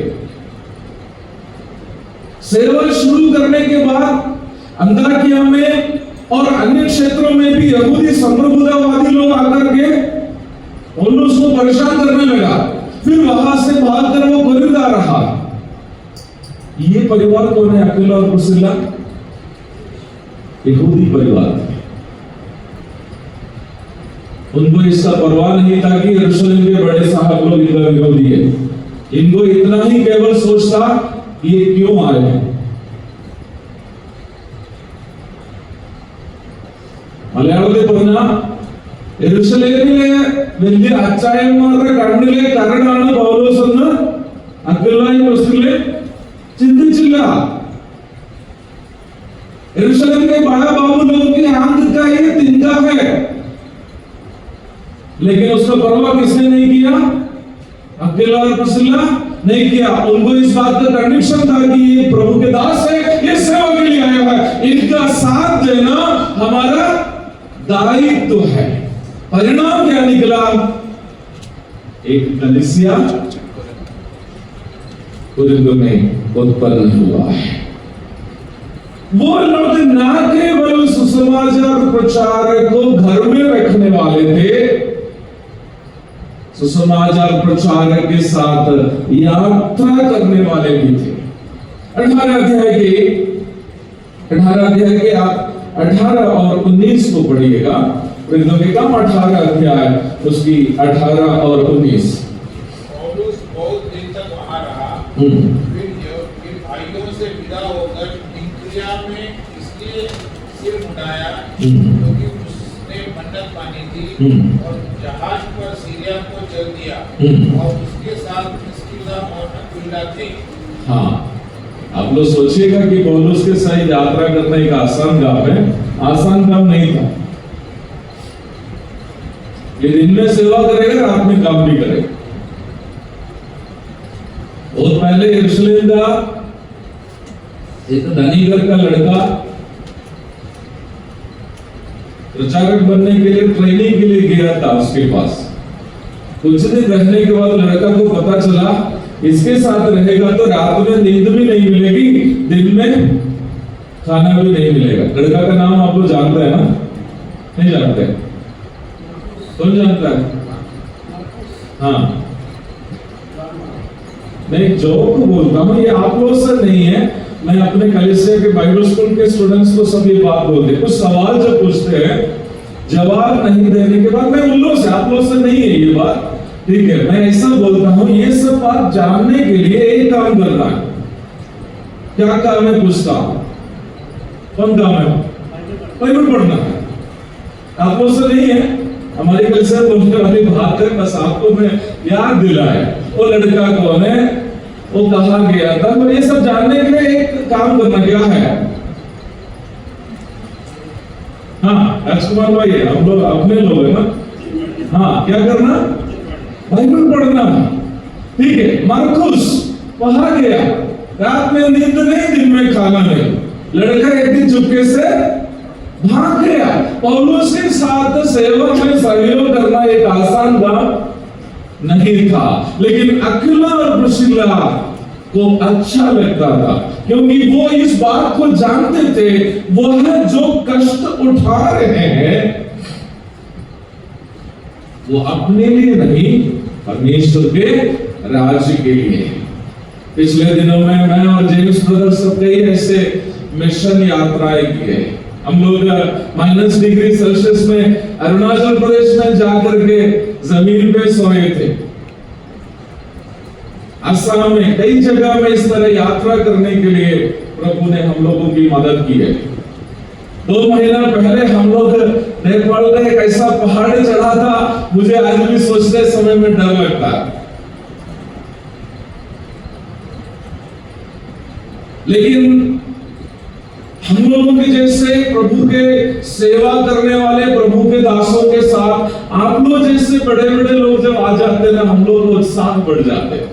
सेवा शुरू करने के बाद अंताकिया में और अन्य क्षेत्रों में भी यहूदी संप्रभुतावादी लोग आकर के पौलुस को परेशान करने लगा। फिर वहां से भागकर वो कोरिन्थ आ रहा। ये परिवार कौन है? अक्विला और प्रिस्किला यहूदी परिवार। उनको इसका परवाह नहीं था कि यरूशलेम के बड़े साहब लोग इनका विरोधी है। इनको इतना ही केवल सोचता ये क्यों आए हैं। മലയാളത്തിൽ പറഞ്ഞ യെരൂശലേമിലെ വലിയ അച്ചായന്മാരുടെ കണ്ണിലെ കരടാണ് പൗലോസ് എന്ന് അക്വിലായും പ്രിസ്കിലയും ചിന്തിച്ചില്ല। यरूशलेम के बड़ा बाबू लोग की आंख का ये तिनका है, लेकिन उसका परवाह किसने नहीं किया? अक्विला और प्रिस्किला नहीं किया। उनको इस बात का कन्विक्शन था कि ये प्रभु के दास है, ये सेवा के लिए आया है, इनका साथ देना हमारा दायित्व है। परिणाम क्या निकला? एक कलीसिया कोरिन्थ में उत्पन्न हुआ है। वो लोग ना केवल सुसमाचार प्रचार को घर में रखने वाले थे, सुसमाचार प्रचार के साथ यात्रा करने वाले भी थे। 18 अध्याय के आप 18 और 19 को पढ़िएगा। कोरिन्थियों के काम 18 अध्याय उसकी 18 और 19। पौलुस बहुत दिन तक वहां रहा। फिर भाइयों से विदा होकर किंक्रिया में इसलिए सिर मुंडाया क्योंकि उसने मन्नत मानी थी, और जहाज पर सीरिया को चल दिया, और उसके साथ प्रिस्किला और अक्विला थे। हाँ, आप लोग सोचिएगा कि पौलुस के साथ यात्रा करना एक आसान काम है। आसान काम नहीं था। ये दिन में सेवा करेगा, रात में काम भी करेगा। बहुत पहले यरूशलेम का एक धनी घर का लड़का प्रचारक बनने के लिए ट्रेनिंग के लिए गया था उसके पास। कुछ दिन रहने के बाद लड़का को पता चला इसके साथ रहेगा तो रात में नींद भी नहीं मिलेगी, दिन में खाना भी नहीं मिलेगा। लड़का का नाम आप लोग जानते हैं ना? नहीं जानते? कौन जानता है? हाँ, मैं जोक बोलता हूँ, ये आप लोग से नहीं है, मैं अपने कलीसिया के बाइबल स्कूल के स्टूडेंट्स को सब ये बात बोलते हैं। कुछ सवाल जब पूछते हैं, जवाब नहीं देने के बाद मैं उन लोग से, आप लोग से नहीं है ये बात, ठीक है, मैं ऐसा बोलता हूँ, ये सब बात जानने के लिए एक काम करना है। क्या काम है? पूछता हूँ, कौन काम है? बाइबल पढ़ना है। आप लोग से नहीं है, हमारी कलीसिया बोलने वाली बात है, बस आपको मैं याद दिलाया। वो लड़का कौन है, वो कहाँ गया था, तो ये सब जानने के लिए एक काम करना क्या है? हाँ, राजकुमार भाई, हम लोग अपने लोग है ना। हाँ, क्या करना? बाइबल पढ़ना, ठीक है। मार्कुस वहां गया, रात में नींद नहीं, दिन में खाना नहीं। लड़का एक दिन चुपके से भाग गया। पौलुस के साथ सेवा में सहयोग करना एक आसान काम नहीं था, लेकिन अक्विला और प्रिस्किला को अच्छा लगता था, क्योंकि वो इस बात को जानते थे, वह जो कष्ट उठा रहे हैं वो अपने लिए नहीं, परमेश्वर के राज्य के लिए। पिछले दिनों में मैं और जेम्स ब्रदर सब कई ऐसे मिशन यात्राएं की है। हम लोग -डिग्री सेल्सियस में अरुणाचल प्रदेश में जाकर के जमीन पे सोए थे। असम में कई जगह में इस तरह यात्रा करने के लिए प्रभु ने हम लोगों की मदद की है। 2 महीना पहले हम लोग नेपाल में एक ऐसा पहाड़ चढ़ा था, मुझे आज भी सोचते समय में डर लगता है। लेकिन हम लोगों के जैसे प्रभु के सेवा करने वाले प्रभु के दासों के साथ आप लोग जैसे बड़े बड़े लोग जब आ जाते हैं ना, हम लोग को उत्साह बढ़ जाते हैं।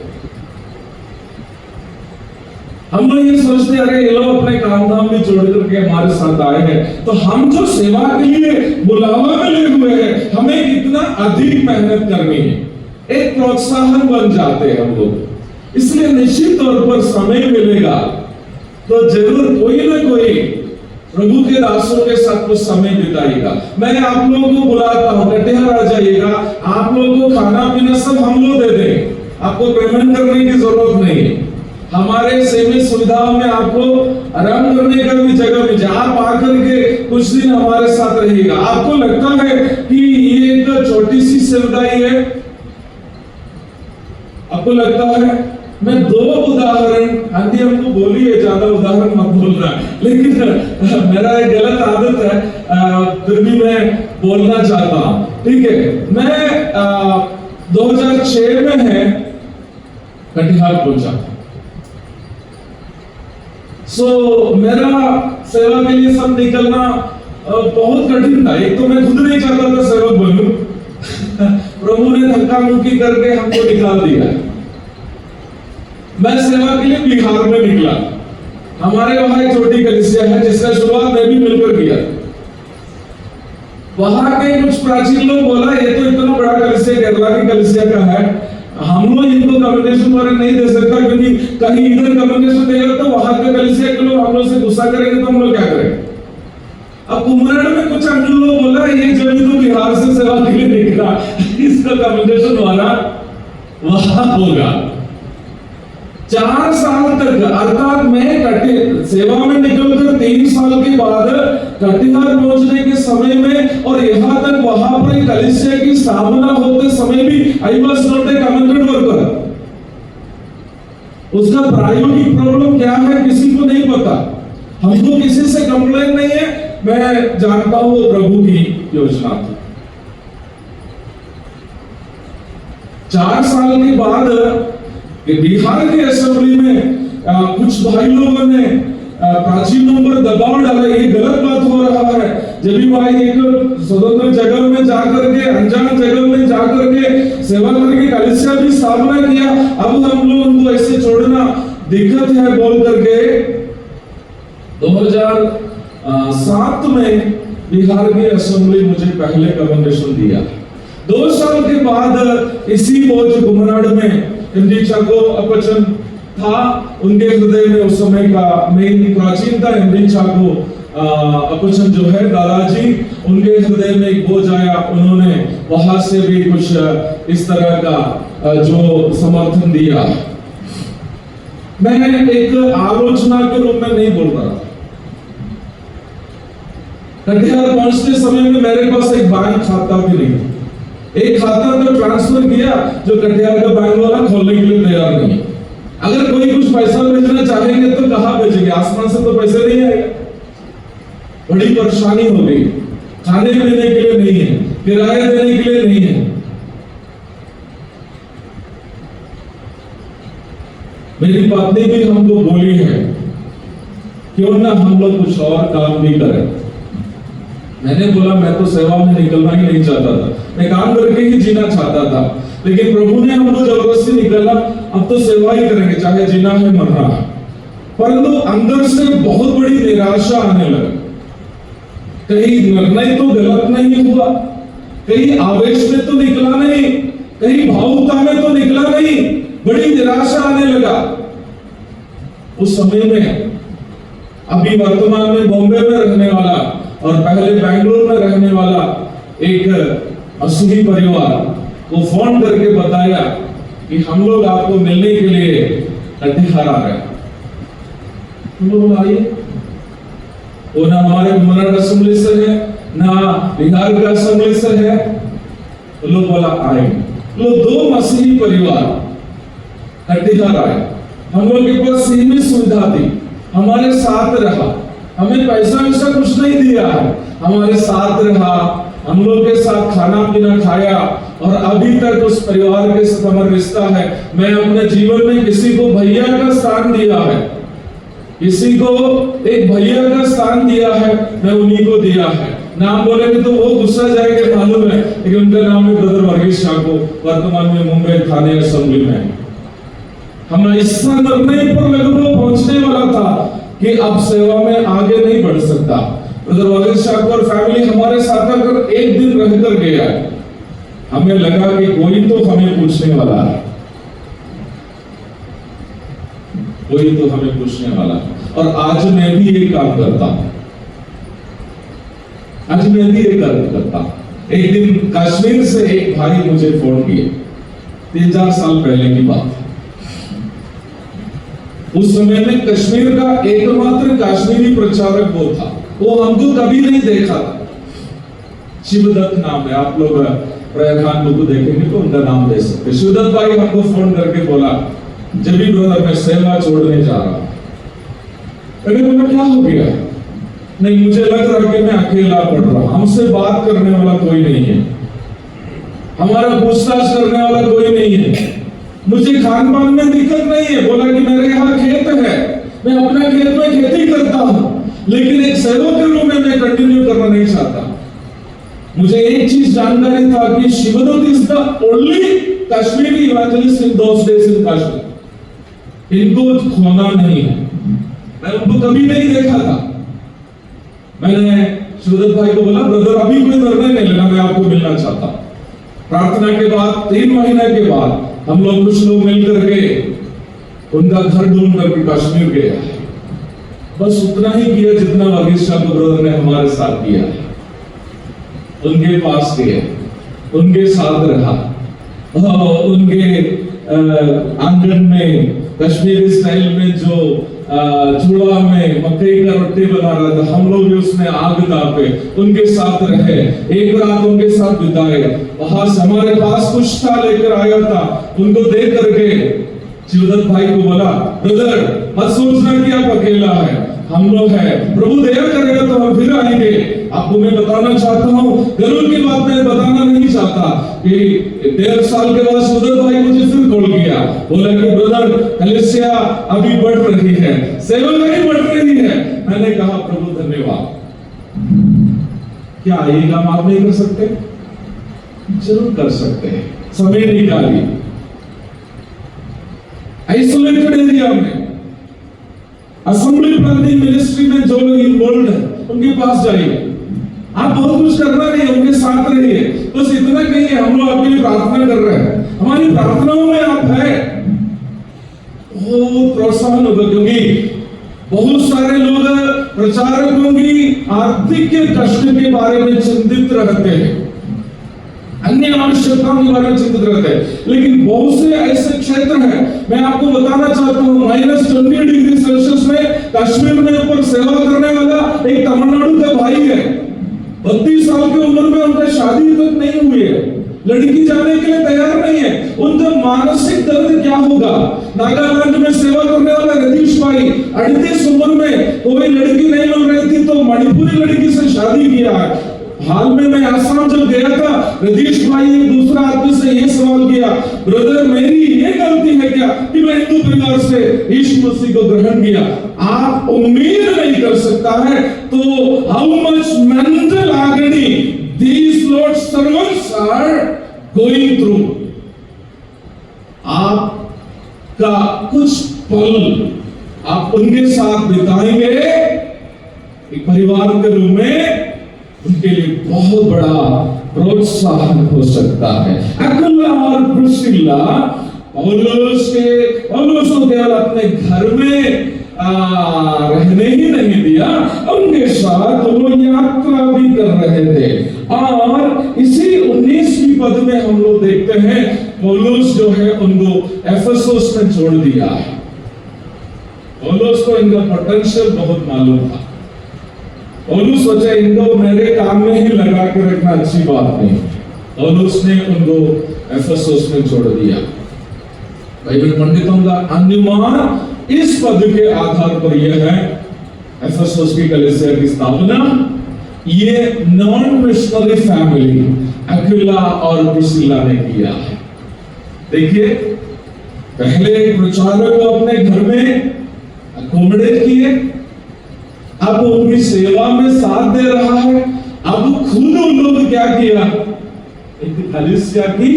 हम लोग ये सोचते हैं, अरे ये लोग अपने काम धाम भी छोड़ करके हमारे साथ आए हैं, तो हम जो सेवा के लिए बुलावा में लगे हुए हैं, हमें कितना अधिक मेहनत करनी है। एक प्रोत्साहन बन जाते हैं हम लोग। इसलिए निश्चित तौर पर समय मिलेगा तो जरूर कोई ना कोई प्रभु के दासों के साथ कुछ समय बिताएगा। मैं आप लोगों को बुलाता हूँ, कटिहार आ जाइएगा, आप लोगों को खाना पीना सब हम लोग दे देंगे, आपको पेमेंट करने की जरूरत नहीं है। हमारे सेवा सुविधाओं में आपको आराम करने का भी जगह मिल जाए, आप आकर के कुछ दिन हमारे साथ रहिएगा। आपको लगता है कि ये एक छोटी सी सुविधा ही है? आपको लगता है? मैं 2 उदाहरण, आंटी हमको बोली है ज्यादा उदाहरण मत बोलना, लेकिन मेरा एक गलत आदत है, फिर भी मैं बोलना चाहता हूं, ठीक है। मैं 2006 में है कटिहार पहुंचा। मेरा सेवा के लिए सब निकलना बहुत कठिन था। एक तो मैं खुद नहीं चाहता था सेवक बनूं प्रभु ने धक्का मुक्की करके हमको निकाल दिया। मैं सेवा के लिए बिहार में निकला। हमारे वहां एक छोटी कलीसिया है जिसका शुरुआत मैं भी मिलकर किया। वहां के कुछ प्राचीन लोग बोला, ये तो इतना बड़ा कलीसिया केरला की कलीसिया का है, हम लोग इनको कम्युनिकेशन द्वारा नहीं दे सकता, क्योंकि कहीं इधर कम्युनिकेशन देगा तो वहां के कलीसिया के लोग हम लोग से गुस्सा करेंगे, तो हम लोग क्या करेंगे। अब कुमरड़ में कुछ अंकल लोग बोला, ये जब तो बिहार से सेवा के लिए निकला, इसका कम्युनिकेशन द्वारा वहां होगा। 4 साल तक, अर्थात मैं सेवा में निकलकर 3 साल के बाद कटिहार पहुंचने के समय में और यहाँ तक वहां पर कलीसिया की स्थापना होते समय भी I was not a committed worker. उसका प्रायोगिक प्रॉब्लम क्या है किसी को नहीं पता, हमको किसी से कंप्लेन नहीं है। मैं जानता हूं प्रभु की योजना थी। 4 साल के बाद बिहार की असेंबली में कुछ भाई लोगों ने प्राचीनों पर दबाव डाला, ये गलत बात हो रहा है। जब भी भाई एक स्वतंत्र जगह में जाकर के, अनजान जगह में जाकर के सेवा करके कलीसिया भी स्थापना किया, अब हम लोग उनको ऐसे छोड़ना दिक्कत है बोल करके 2007 में बिहार की असेंबली मुझे पहले कमेंडेशन दिया। 2 साल के बाद इसी बोझ कुमनाड़ में को अपचन था उनके हृदय में उस समय का मेन प्राचीनता हेनरी चाको अपचन जो है दादाजी, उनके हृदय में एक बोझ आया, उन्होंने वहां से भी कुछ इस तरह का जो समर्थन दिया। मैं एक आलोचना के रूप में नहीं बोल रहा। कटिहार पहुंचते समय में मेरे पास एक बैंक खाता भी नहीं, एक खाता तो ट्रांसफर किया जो कटिहार का बैंक वाला खोलने के लिए तैयार नहीं। अगर कोई कुछ पैसा भेजना चाहेंगे तो कहां भेजेंगे? आसमान से तो पैसे नहीं आएगा। बड़ी परेशानी हो गई, खाने पीने के लिए नहीं है, किराया देने के लिए नहीं है। मेरी पत्नी भी हमको बोली है क्यों ना हम लोग कुछ और काम भी करें। मैंने बोला मैं तो सेवा में निकलना ही नहीं चाहता था, मैं काम करके ही जीना चाहता था, लेकिन प्रभु ने हमको जबरदस्ती निकाला, अब तो सेवा ही करेंगे चाहे जीना है मरना है। परंतु अंदर से बहुत बड़ी निराशा आने लगा। कहीं निर्णय तो गलत नहीं हुआ, कहीं आवेश में तो निकला नहीं, कहीं भावुकता में तो निकला नहीं, बड़ी निराशा आने लगा। उस समय में अभी वर्तमान में बॉम्बे में रहने वाला और पहले बेंगलुरु में रहने वाला एक मसीही परिवार को फोन करके बताया कि हम लोग आपको मिलने के लिए कटिहार आ रहे हैं। हम लोग आइए। वो ना हमारे मराठा असेंबली से है ना बिहार का असेंबली से है, तो लोग बोला आएंगे। लोग दो मसीही परिवार कटिहार आए। हम लोग के पास सीमित सुविधा थी, हमारे साथ रहा, हमें पैसा वैसा कुछ नहीं दिया है, हमारे साथ रहा, हम लोग के साथ खाना पीना खाया और अभी तक उस परिवार के साथ हमारा रिश्ता है। मैं अपने जीवन में किसी को भैया का स्थान दिया है, किसी को एक भैया का स्थान दिया है, मैं उन्हीं को दिया है। नाम बोलेंगे तो वो गुस्सा जाएंगे मालूम है, लेकिन उनका नाम है ब्रदर वर्गीस शाको, वर्तमान में मुंबई थाने असेंबली में। हम ऐसा निर्णय पर लगभग पहुंचने वाला था कि अब सेवा में आगे नहीं बढ़ सकता। ब्रदर वर्गीस शाको और फैमिली हमारे साथ अगर एक दिन रहकर गया, हमें लगा कि कोई तो हमें पूछने वाला है, कोई तो हमें पूछने वाला है। और आज मैं भी ये काम करता हूं, आज मैं भी ये काम करता हूं। एक दिन कश्मीर से एक भाई मुझे फोन किए, 3-4 साल पहले की बात। उस समय में कश्मीर का एकमात्र कश्मीरी प्रचारक वो था, वो हमको कभी नहीं देखा था। शिवदत्त नाम है, आप लोग प्रयाखान बुक देखेंगे तो उनका नाम दे सकते। शिवदत्त भाई हमको फोन करके बोला, जब भी ब्रदर मैं सेवा छोड़ने जा रहा हूं। मैंने बोला क्या हो गया? नहीं, मुझे लग रहा कि मैं अकेला पड़ रहा हूं, हमसे बात करने वाला कोई नहीं है, हमारा पूछताछ करने वाला कोई नहीं है, मुझे खान पान में दिक्कत नहीं है। बोला कि मेरे यहाँ खेत है, मैं अपने खेत में खेती करता हूं, लेकिन एक सेवक के रूप में मैं कंटिन्यू करना नहीं चाहता। मुझे एक चीज जानकारी था कि Shivdatt is the only Kashmiri evangelist in those days in Kashmir. इनको खोना नहीं है। मैं उनको कभी नहीं देखा था। मैंने शिवदत्त भाई को बोला, ब्रदर अभी कोई निर्णय नहीं लेना, मैं आपको मिलना चाहता। प्रार्थना के बाद 3 महीने के बाद हम लोग कुछ लोग मिलकर के उनका घर ढूंढ करके कश्मीर गए। बस उतना ही किया जितना वर्गीस शाको ब्रदर ने हमारे साथ किया। उनके पास गए, उनके साथ रहा, उनके आंगन में कश्मीरी स्टाइल में जो चूड़ा में मकई का रोटी बना रहा था, हम लोग भी उसमें आग तापे, उनके साथ रहे, एक रात उनके साथ बिताए। वहां से हमारे पास कुछ था लेकर आया था, उनको दे करके शिवदत्त भाई को बोला, ब्रदर मत सोचना कि आप अकेला है, हम लोग हैं, प्रभु दया करेगा तो हम फिर आएंगे। आपको मैं बताना चाहता हूँ, गरुड़ की बात मैं बताना नहीं चाहता कि 1.5 साल के बाद शिवदत्त भाई मुझे फिर कॉल किया, बोला कि ब्रदर कलीसिया अभी बढ़ रही है, सेवा नहीं बढ़ रही है। मैंने कहा प्रभु धन्यवाद। क्या ये काम आप नहीं कर सकते? जरूर कर सकते हैं, समय निकालिए। आइसोलेटेड एरिया में असेंबली प्लानिंग मिनिस्ट्री में जो लोग इन्वॉल्व है उनके पास जाइए। आप बहुत कुछ करना नहीं है, उनके साथ रहिए। बस इतना कहिए, हम लोग आपके लिए प्रार्थना कर रहे हैं, हमारी प्रार्थनाओं में आप है। बहुत प्रोत्साहन होगा, क्योंकि बहुत सारे लोग प्रचारकों की आर्थिक के कष्ट के बारे में चिंतित रहते हैं, अन्य आवश्यकताओं के बारे में चिंतित रहते हैं, लेकिन बहुत से ऐसे क्षेत्र हैं, मैं आपको बताना चाहता हूँ, -20 डिग्री सेल्सियस में कश्मीर में ऊपर सेवा करने वाला एक तमिलनाडु का भाई है, 32 साल की उम्र में उनका शादी तक नहीं हुई है, लड़की जाने के लिए तैयार नहीं है, उनका मानसिक दर्द क्या होगा। नागालैंड में सेवा करने वाला रतीश भाई 38 उम्र में कोई लड़की नहीं मिल रही थी तो मणिपुरी लड़की से शादी किया है। हाल में मैं आसाम जब गया था, रतीश भाई एक दूसरा आदमी से ये सवाल किया, ब्रदर मेरी ये गलती है क्या कि मैं हिंदू परिवार से यीशु मसीह को ग्रहण किया। आप उम्मीद नहीं कर सकता है तो how much mental agony these Lord's servants are going through। आपका कुछ पल आप उनके साथ बिताएंगे एक परिवार के रूप में, उनके लिए बहुत बड़ा प्रोत्साहन हो सकता है। अकुला और प्रिस्किला पौलुस को केवल अपने घर में रहने ही नहीं दिया, उनके साथ वो यात्रा भी कर रहे थे। और इसी 19वीं पद में हम लोग देखते हैं पौलुस जो है उनको एफेसुस में छोड़ दिया है। पौलुस को इनका पोटेंशियल बहुत मालूम था। पौलुस सोचा इनको मेरे काम में ही लगा के रखना अच्छी बात नहीं, पौलुस ने उनको एफेसुस में छोड़ दिया। बाइबल पंडितों का अनुमान इस पद के आधार पर यह है, एफेसुस की कलीसिया की स्थापना ये नॉन मिशनरी फैमिली अक्विला और प्रिस्किला ने किया है। देखिए, पहले एक प्रचारक को अपने घर में अकोमोडेट किए, अब उनकी सेवा में साथ दे रहा है। अब खुद उन लोग क्या किया, एक कलीसिया की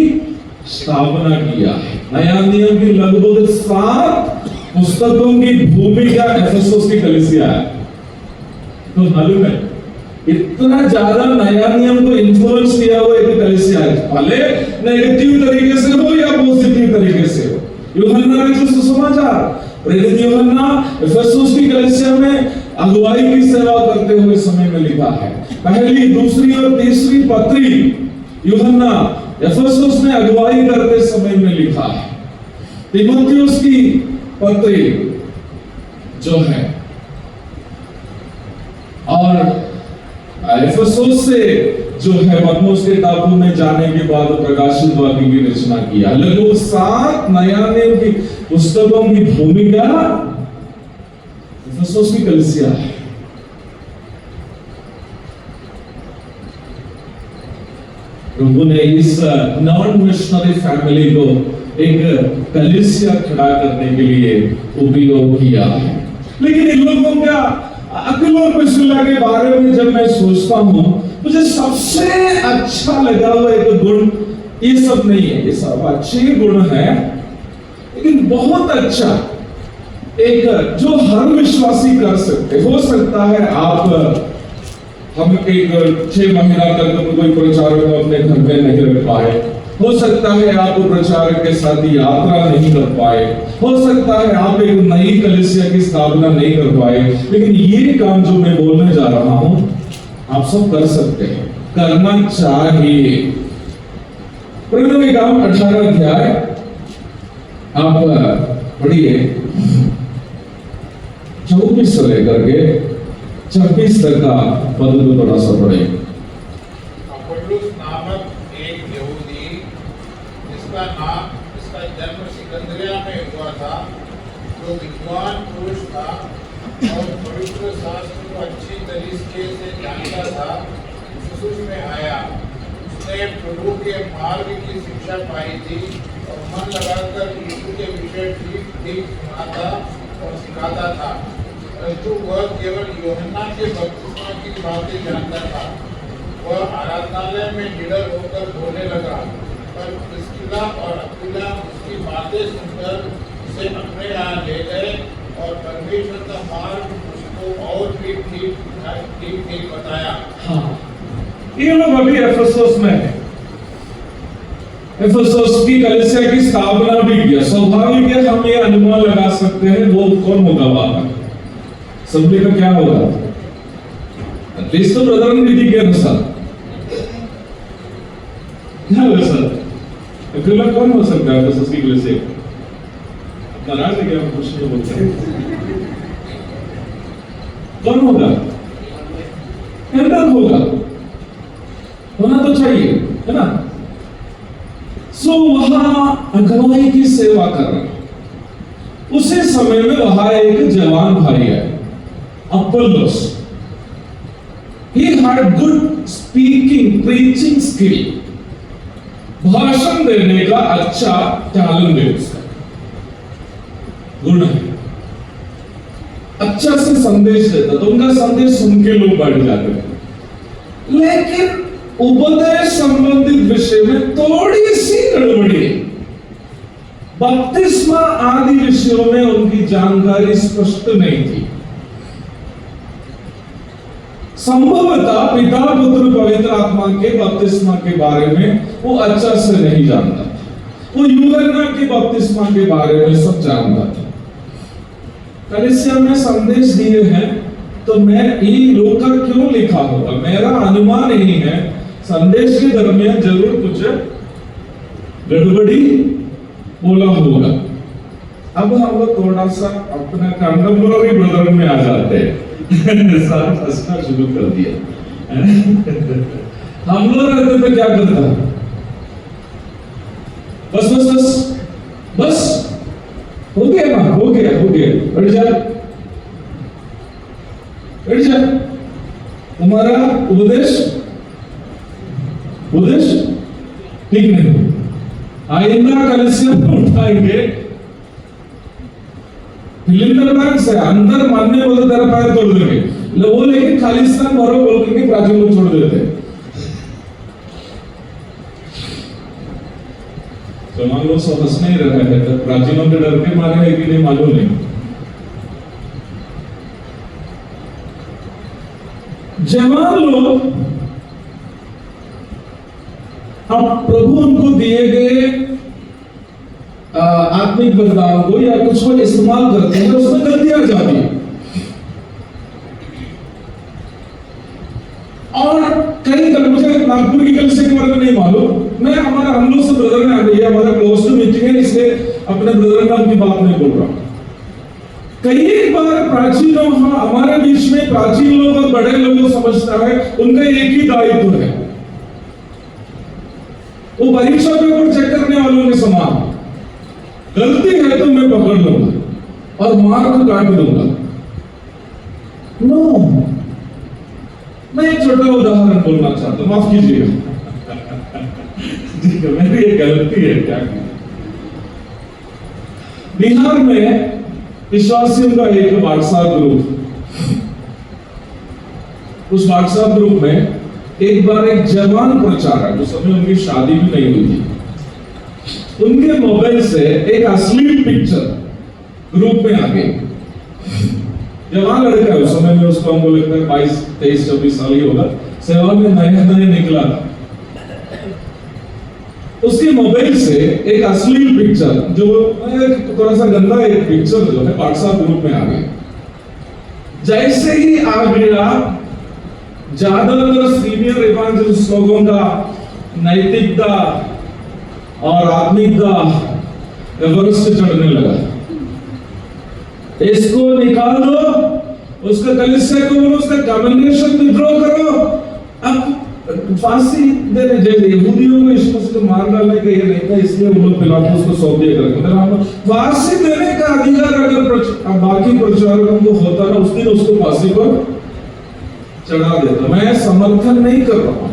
स्थापना किया है। नया नियम की लगभग 7 पुस्तकों की भूमिका एफेसुस की कलीसिया है। तो मालूम है इतना ज्यादा नया नियम को इन्फ्लुएंस किया हुआ एक कलीसिया है, भले नेगेटिव तरीके से हो या पॉजिटिव तरीके से हो। यूहन्ना ने जो सुसमाचार प्रेरित यूहन्ना एफेसुस की कलीसिया में अगुवाई की सेवा करते हुए समय में लिखा है। पहली, दूसरी और तीसरी पत्री यूहन्ना एफेसुस में अगुवाई करते समय में लिखा है। तीमुथियुस की पत्री जो है और एफेसुस से जो है पत्मोस के टापू में जाने के बाद प्रकाशित वाक्य की रचना किया। लगभग 7 नया नियम की पुस्तकों की भूमिका एफेसुस की कलीसिया है। प्रभु ने इस नॉन मिशनरी फैमिली को एक कलीसिया खड़ा करने के लिए उपयोग किया है। लेकिन इन लोगों का अक्विला और प्रिस्किला के बारे में जब मैं सोचता हूं, मुझे सबसे अच्छा लगा हुआ एक गुण, ये सब नहीं है, ये सब अच्छे गुण है, लेकिन बहुत अच्छा एक जो हर विश्वासी कर सकते। हो सकता है आप हम एक 6 महीना तक कोई प्रचारक को अपने घर में नहीं रख पाए, हो सकता है आप प्रचारक के साथ यात्रा नहीं कर पाए, हो सकता है आप एक नई कलीसिया की स्थापना नहीं कर पाए, लेकिन ये काम जो मैं बोलने जा रहा हूं आप सब कर सकते हैं, करना चाहिए। प्रकटन का 18 अध्याय आप पढ़िए 24 से लेकर के 26 तक का पद को थोड़ा सा पढ़े। अपोल्लोस नामक एक यहूदी जिसका जन्म सिकंदरिया में हुआ था, जो विद्वान पुरुष था और पवित्र शास्त्र को अच्छी तरीके से जानता था, यीशु में आया। उसने प्रभु के मार्ग की शिक्षा पाई थी और मन लगाकर यीशु के विषय ठीक सुनाता और सिखाता था, परंतु वह केवल यूहन्ना के बपतिस्मा की बातें जानता था। वह आराधनालय में निडर होकर बोलने लगा, पर प्रिस्किला और अक्विला उसकी बातें सुनकर उसे अपने यहाँ ले गए और परमेश्वर का मार्ग उसको और भी ठीक बताया। हाँ, ये लोग अभी एफेसुस में है। एफेसस की कलीसिया की स्थापना भी किया। स्वाभाविक है हम ये अनुमान लगा सकते हैं वो कौन होगा वहां पर, सभ्य का क्या होगा, एटलीस्ट तो ब्रदरन विधि के अनुसार क्या होगा सर, अकेला कौन हो सकता है एफेसस की कलीसिया? नाराज है क्या, कुछ नहीं बोलते, कौन होगा? एल्डर होगा, होना तो चाहिए, है ना? सो वहां अगुवाई की सेवा कर रहा। उसी समय में वहां एक जवान भाई है, Apollos. He had good speaking, preaching skill. भाषण देने का अच्छा टैलेंट है उसका, गुण है, अच्छा से संदेश देता, तो उनका संदेश सुन के लोग बढ़ जाते हैं। लेकिन उपदेश संबंधित विषय में थोड़ी सी गड़बड़ी है। बपतिस्मा आदि विषयों में उनकी जानकारी स्पष्ट नहीं थी। संभवतः पिता पुत्र पवित्र आत्मा के बपतिस्मा के बारे में वो अच्छा से नहीं जानता था। वो यूहन्ना के बपतिस्मा के बारे में सब जानता था। कलीसिया में संदेश दिए हैं तो मैं ये लोका क्यों लिखा होगा, मेरा अनुमान यही है संदेश के दरमियान जरूर कुछ गड़बड़ी बोला होगा। अब हम लोग थोड़ा सा अपना कंटेम्पोररी ब्रदर में आ जाते हैं। साथ हंसना शुरू कर दिया। हम लोग रहते तो क्या करता, बस बस बस बस हो गया ना, हो गया बैठ जा बैठ जा, तुम्हारा उपदेश ठीक नहीं, आइंदा कलीसिया में उठाएंगे फिलिंदरबर्ग से अंदर मानने बोले तेरा पैर तोड़ देंगे, वो लेकिन खालिस्तान भरो बोल के प्राचीन को छोड़ देते हैं। तो मान लो सब हंस नहीं रहे हैं, तो प्राचीनों के डर के मारे है कि नहीं मालूम नहीं। जवान लोग अब प्रभु उनको दिए गए आत्मिक वरदान को या कुछ को इस्तेमाल करते हैं, उसमें गलतियां जाती है। और कई मुझे नागपुर की कलीसिया के बारे में नहीं मालूम, मैं हम लोग से ब्रदर ने आ गई, हमारा क्लोज टू मीटिंग है, इसलिए अपने ब्रदर नाम की बात नहीं बोल रहा। कई बार प्राचीन हमारे बीच में प्राचीन लोग और बड़े लोग समझता है उनका एक ही दायित्व है, वो परीक्षा पेपर चेक करने वालों के समान, गलती है तो मैं पकड़ लूंगा और मार्क काट दूंगा। नो, मैं एक छोटा उदाहरण बोलना चाहता हूं, माफ कीजिएगा। ठीक है, मेरी एक गलती है, क्या की बिहार में विश्वासियों का एक व्हाट्सएप ग्रुप, उस व्हाट्सएप ग्रुप में एक बार एक जवान प्रचारक, उस समय उनकी शादी भी नहीं हुई थी, उनके मोबाइल से एक अश्लील पिक्चर ग्रुप में आ गई। जवान लड़का है, उस समय में उसको हमको लगता है 22-23-24 साल ही होगा, सेवा में नए निकला था। उसके मोबाइल से एक अश्लील पिक्चर, जो थोड़ा सा गंदा एक पिक्चर जो है व्हाट्सएप ग्रुप में आ गई। जैसे ही आ गया, ज्यादातर सीनियर इवांजेलिस्ट लोगों का नैतिकता और आत्मिकता एवरेस्ट चढ़ने लगा। इसको निकाल दो, उसका कलीसिया को बोलो, उसका कमेंडेशन विड्रॉ करो। अब फांसी देने जैसे यहूदियों को यीशु मसीह को मार डालने का ये नहीं था, इसलिए वो लोग पिलातुस को सौंप दिया करते थे। हम फांसी देने का अधिकार अगर बाकी प्रचारकों को होता ना, उस दिन उसको फांसी पर चढ़ा देता। मैं समर्थन नहीं कर रहा हूं।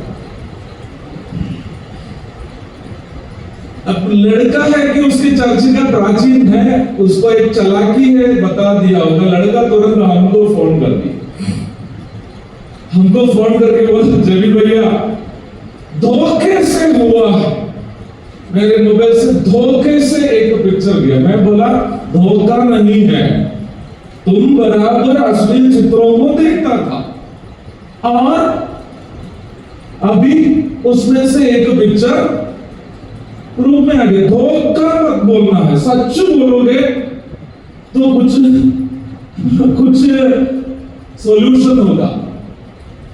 अब लड़का है कि उसकी चर्च का प्राचीन है, उसको एक चालाकी है, बता दिया होगा। लड़का तुरंत हमको फोन कर दिया, हमको फोन करके बोला जबी भैया धोखे से हुआ, मेरे मोबाइल से धोखे से एक पिक्चर गया। मैं बोला धोखा नहीं है, तुम बराबर अश्लील चित्रों को देखता था और अभी उसमें से एक पिक्चर रूप में आ गए। धोखा मत बोलना है, सच बोलोगे तो कुछ सॉल्यूशन होगा।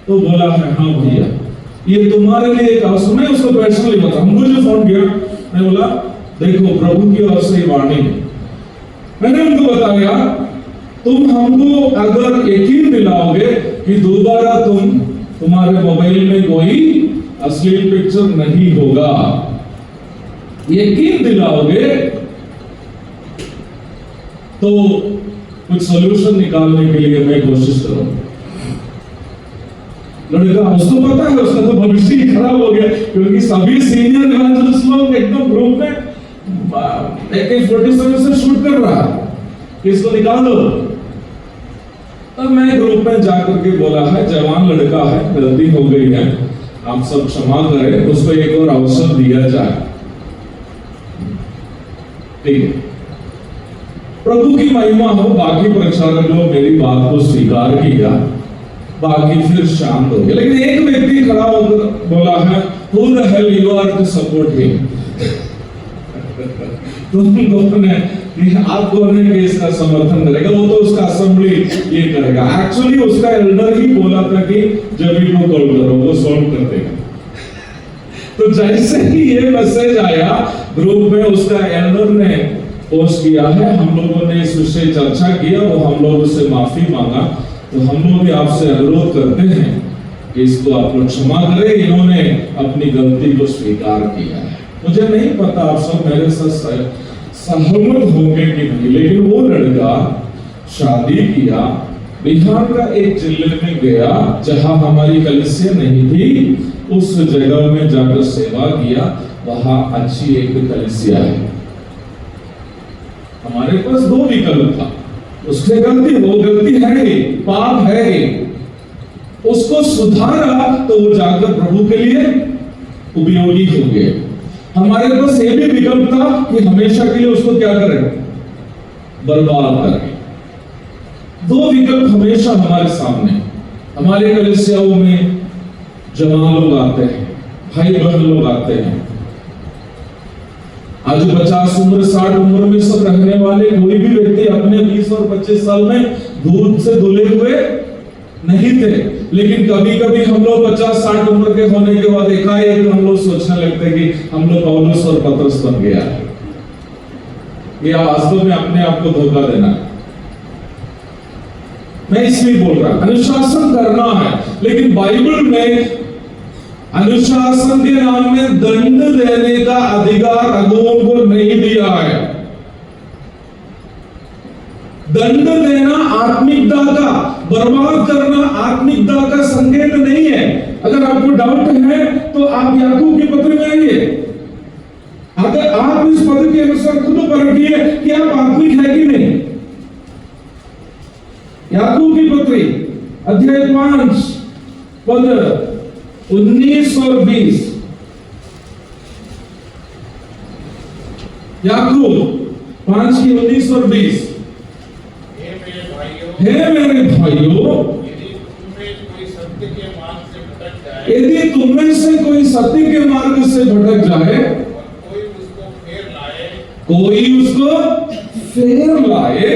तो बोला है हाँ भैया ये तुम्हारे लिए एक अवसर। मैं उसको पर्सनली बता, मुझे फोन किया, मैं बोला देखो प्रभु की ओर से वाणी है। मैंने उनको बताया तुम हमको अगर यकीन दिलाओगे कि दोबारा तुम्हारे मोबाइल में कोई अश्लील पिक्चर नहीं होगा, यकीन दिलाओगे तो कुछ सॉल्यूशन निकालने के लिए मैं कोशिश करूंगा। लड़का उसको पता है उसका तो भविष्य ही खराब हो गया, क्योंकि सभी सीनियर इवेंजलिस्ट लोग एकदम ग्रुप में AK-47 से शूट कर रहा है, इसको निकाल दो। तब मैं ग्रुप में जाकर के बोला है जवान लड़का है, गलती हो गई है, आप सब क्षमा करें, उसको एक और अवसर दिया जाए। ठीक है, प्रभु की महिमा हो। बाकी प्रचारक लोग मेरी बात को स्वीकार किया, बाकी फिर शांत हो गए। लेकिन एक व्यक्ति खड़ा होकर बोला है who the hell you are to support him? तुम लोगों ने आप कौन है कि इसका समर्थन करेगा? वो तो उसका असेंबली ये करेगा। एक्चुअली उसका एल्डर ही बोला था कि जब को कॉल करो, वो सॉल्व कर देगा। तो जैसे ही ये मैसेज आया ग्रुप में, उसका एल्डर ने पोस्ट किया है, हम लोगों ने इस विषय चर्चा किया, वो हम लोगों से माफी मांगा, तो हम लोग भी आपसे अनुरोध करते हैं कि इसको आप लोग क्षमा करें। इन्होंने अपनी गलती को स्वीकार किया है। मुझे नहीं पता आप सब मेरे साथ सहमत होंगे कि नहीं, लेकिन वो लड़का शादी किया, बिहार का एक जिले में गया जहां हमारी कलीसिया नहीं थी, उस जगह में जाकर सेवा किया, वहां अच्छी एक कलीसिया है। हमारे पास दो विकल्प था, उससे गलती, वो गलती है ही, पाप है ही, उसको सुधारा तो वो जाकर प्रभु के लिए उपयोगी हो गए। हमारे पास ये भी विकल्प था कि हमेशा के लिए उसको क्या करें, बर्बाद करें। दो विकल्प हमेशा हमारे सामने। हमारे कलीसियाओं में जवान लोग आते हैं, भाई बहन लोग आते हैं, आज 50 उम्र 60 उम्र में सब रहने वाले कोई भी व्यक्ति अपने 20 और 25 साल में दूध से धुले हुए नहीं थे। लेकिन कभी कभी हम लोग 50-60 उम्र के होने के बाद एकाएक हम लोग सोचने लगते हैं कि हम लोग पौलुस और पतरस बन गया। ये वास्तव में अपने आप को धोखा देना है। मैं इसलिए बोल रहा, अनुशासन करना है, लेकिन बाइबल में अनुशासन के नाम में दंड देने का अधिकार अगुओं को नहीं दिया है। दंड देना आत्मिकता का, बर्बाद करना आत्मिकता का संकेत नहीं है। अगर आपको डाउट है तो आप याकूब की पत्री में आइए, अगर आप इस पद के अनुसार खुद परखिए कि आप आत्मिक है कि नहीं। याकूब की पत्री अध्याय 5 पद 19 और 20। याकूब 5 की 19 और 20। हे मेरे भाइयों, यदि तुम्हें से कोई सत्य के मार्ग से भटक जाए, कोई उसको फेर लाए,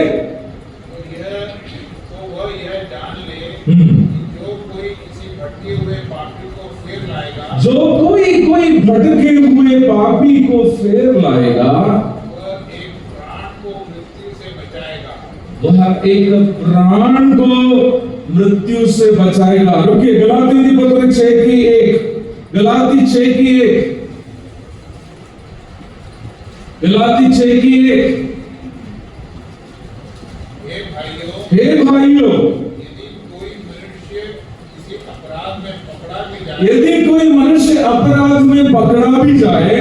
तो वह यह जान ले जो कोई किसी भटके हुए पापी को फेर लाएगा, जो कोई भटके हुए पापी को फेर लाएगा, वह एक प्राण को मृत्यु से बचाएगा। वह एक प्राण को मृत्यु से बचाएगा। रुकिए, गलाती की पत्री 6 की 1, गलाती 6 की 1, गलाती 6 की 1। हे भाइयों, यदि कोई मनुष्य किसी अपराध में पकड़ा भी जाए, यदि कोई मनुष्य अपराध में पकड़ा भी जाए,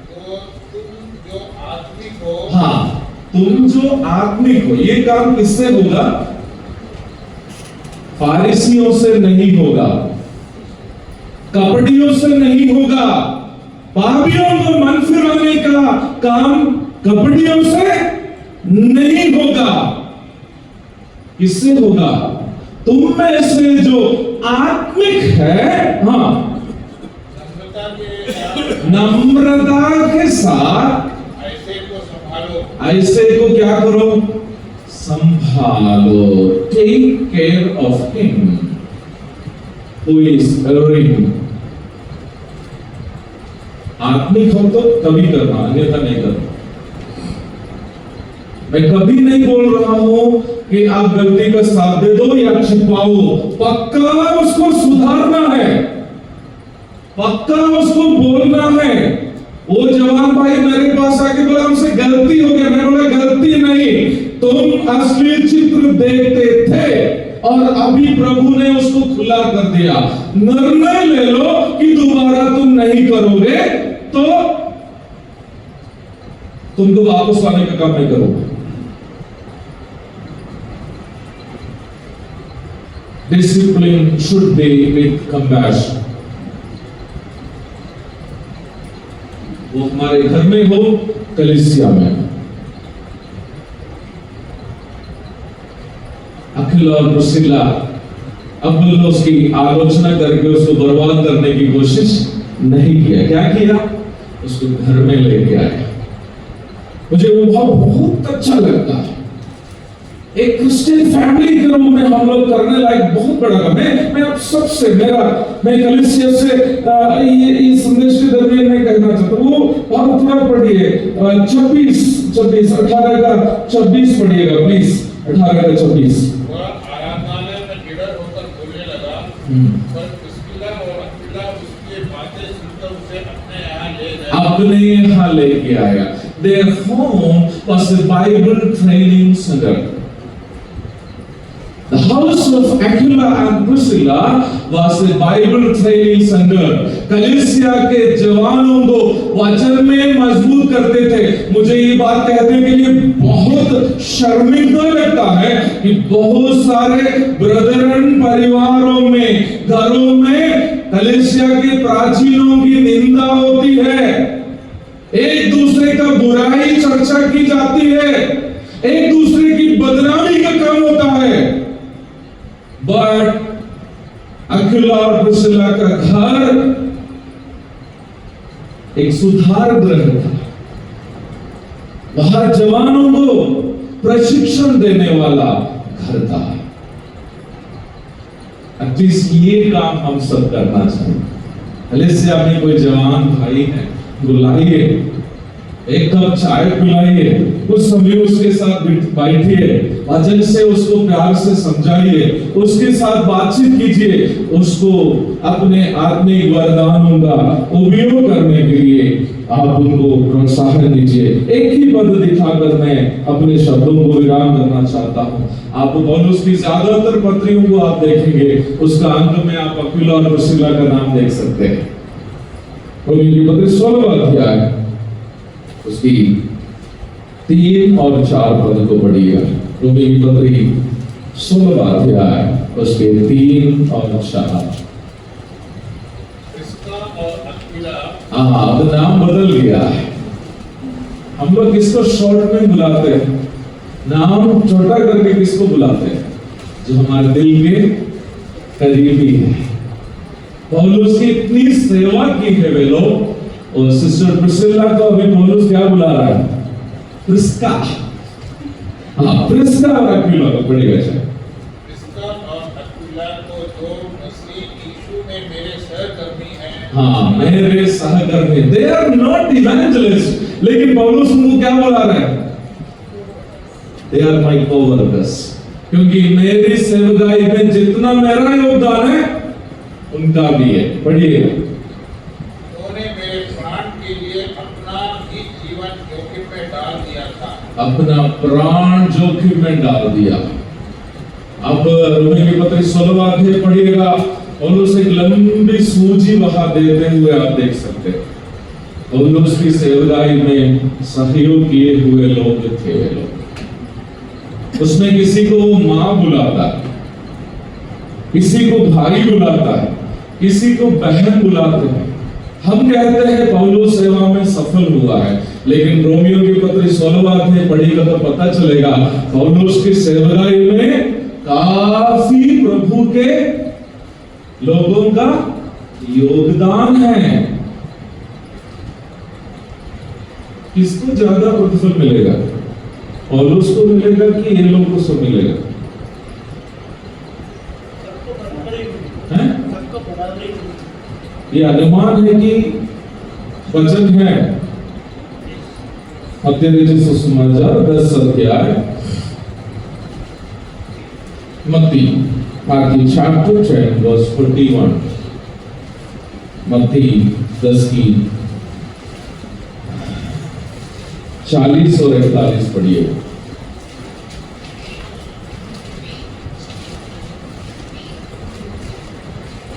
तो तुम जो आत्मिक हो, हाँ, तुम जो आत्मिक हो, ये काम किससे होगा? फारिसियों से नहीं होगा, कपटियों से नहीं होगा। पापियों को मन फिराने का काम कपटियों से नहीं होगा। किससे होगा? तुम में से जो आत्मिक है, हाँ, नम्रता के नम्रता के साथ ऐसे को संभालो, ऐसे को क्या करो, संभालो। Take care of him who is erring. आत्मिक हो तो तभी करना, अन्यथा नहीं करना। मैं कभी नहीं बोल रहा हूं कि आप गलती का साथ दे दो या छिपाओ, पक्का उसको सुधारना है, पक्का उसको बोलना है। वो जवान भाई मेरे पास आके बोला हमसे गलती हो गया, मैं बोला गलती नहीं, तुम असली चित्र देखते थे और अभी प्रभु ने उसको खुला कर दिया। निर्णय ले लो कि दोबारा तुम नहीं करोगे, तो तुमको वापस लाने का काम नहीं करोगे। Discipline should be with compassion. वो हमारे घर में हो, कलीसिया में। अखिल और प्रिस्किला अपुल्लोस की आलोचना करके उसको बर्बाद करने की कोशिश नहीं किया। क्या किया? उसको घर में लेके आया। मुझे वो बहुत अच्छा लगता है। एक क्रिश्चियन फैमिली के रूप में हम लोग करने लायक बहुत बड़ा काम है। मैं आप सबसे मैं कलीसिया से ये संदेश के दरमियान में कहना चाहता हूँ। वो बहुत थोड़ा पढ़िए, 18 का 26 पढ़िएगा प्लीज। 18 का 26। वह आराधनालय में निडर होकर बोलने लगा, पर प्रिस्किला और अक्विला उसकी बातें सुनकर उसे अपने यहाँ ले आया। Their home was a Bible training center. The house of Aquila and Priscilla was a Bible training center. कलीसिया के जवानों को वचन में मजबूत करते थे। मुझे ये बात कहने के लिए बहुत शर्मिंदा लगता है कि बहुत सारे ब्रदरन परिवारों में, घरों में कलीसिया के प्राचीनों की निंदा होती है, एक दूसरे का बुराई चर्चा की जाती है, एक दूसरे की बदनामी का काम होता है। बट अक्विला और प्रिस्किला का घर एक सुधार गृह था। वहां जवानों को प्रशिक्षण देने वाला घर था। एटलीस्ट ये काम हम सब करना चाहिए। कलीसिया में कोई जवान भाई है, बुलाइए, एक कप चाय पिलाइए, कुछ समय उसके साथ बैठिए, वचन से उसको प्यार से समझाइए, उसके साथ बातचीत कीजिए, उसको अपने आत्मिक वरदानों का उपयोग करने के लिए आप उनको प्रोत्साहन दीजिए। एक ही पद दिखाकर मैं अपने शब्दों को विराम करना चाहता हूँ। आप पौलुस की ज्यादातर पत्रियों को आप देखेंगे, उसका अंत में आप अक्विला और प्रिस्किला का नाम देख सकते हैं। रोमी की पत्री 16वां अध्याय उसकी 3 और 4 पद को पढ़िएगा। रोमी की पत्री 16वां अध्याय उसके 3 और 4। प्रिस्का और अक्विला, अब नाम बदल गया है। हम लोग किसको शॉर्ट में बुलाते हैं? नाम छोटा करके किसको बुलाते हैं? जो हमारे दिल के करीबी है। पौलुस की इतनी सेवा की है वे लोग, और सिस्टर प्रिस्किला को अभी पौलुस क्या बुला रहा है? प्रिस्का। प्रिस्का और अक्विला को पढ़िएगा। प्रिस्का और अक्विला को जो मसीह यीशु में मेरे सहकर्मी हैं, मेरे सहकर्मी। दे आर नॉट इवेंजलिस्ट, लेकिन पौलुस उनको क्या बुला रहा है? They are my coworkers. क्योंकि मेरी सेवकाई में जितना मेरा योगदान है उनका भी है। पढ़िएगा। उन्होंने मेरे प्राण के लिए अपना ही जीवन जोखिम में डाल दिया था। अपना प्राण जोखिम में डाल दिया। अब रोमी की पत्री 16वां अध्याय पढ़िएगा, पौलुस एक लंबी सूची वहां देते हुए आप देख सकते हैं। पौलुस की सेवकाई में सहयोग किए हुए लोग थे वे लोग। उसमें किसी को मां बुलाता है, किसी को भाई बुलाता है, किसी को बहन बुलाते हैं। हम कहते हैं पौलुस सेवा में सफल हुआ है, लेकिन रोमियो की पत्री 16वां अध्याय पढ़िएगा तो पता चलेगा पौलुस की सेवकाई में काफी प्रभु के लोगों का योगदान है। किसको ज्यादा प्रतिफल मिलेगा? पौलुस को मिलेगा कि ये लोगों को मिलेगा? हैं? ये अनुमान है कि वचन है? मत्ती सुसमाचार 10 अध्याय, मत्ती chapter 10 verse 41, मत्ती 10 की 40 और 41 पढ़िए।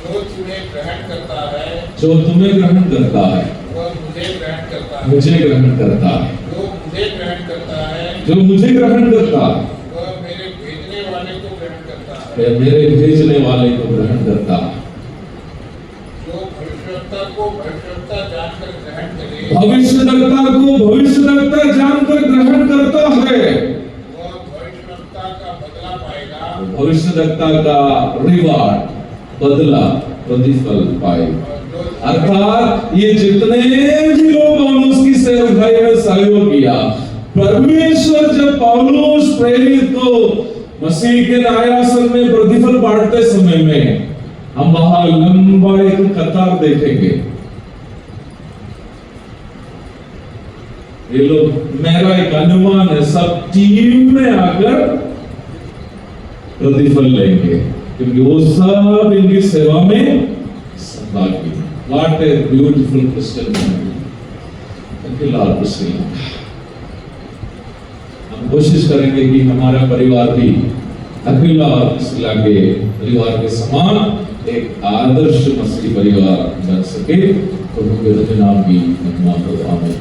जो तुम्हें ग्रहण करता है जो तुम्हें ग्रहण करता है वह मुझे ग्रहण करता है, मुझे ग्रहण करता है, जो मुझे ग्रहण करता है जो मुझे ग्रहण करता है वह मेरे भेजने वाले को ग्रहण करता है, वह मेरे भेजने वाले को ग्रहण करता है। जो भविष्यवक्ता को भविष्यवक्ता जानकर ग्रहण करे भविष्यद्वक्ता को भविष्यद्वक्ता जानकर ग्रहण करता है, वह भविष्यवक्ता का बदला पाएगा भविष्यद्वक्ता का रिवार्ड, बदला, प्रतिफल पाएगा। और जो अर्थात ये जितने भी लोग पौलुस की सेवकाई में सहयोग किया, परमेश्वर जब पौलुस प्रेरित को मसीह के न्यायासन में प्रतिफल बांटते समय में हम वहां लंबा एक कतार देखेंगे। ये लोग, मेरा एक अनुमान है, सब टीम में आकर प्रतिफल लेंगे, क्योंकि वो सब इनकी सेवा में सहभागी। What a beautiful Christian family. Thank you Lord for seeing. हम कोशिश करेंगे कि हमारा परिवार भी अखिला और पिछला के परिवार के समान एक आदर्श मसीही परिवार बन सके। तो उनके नाम भी महिमा हो। आमीन।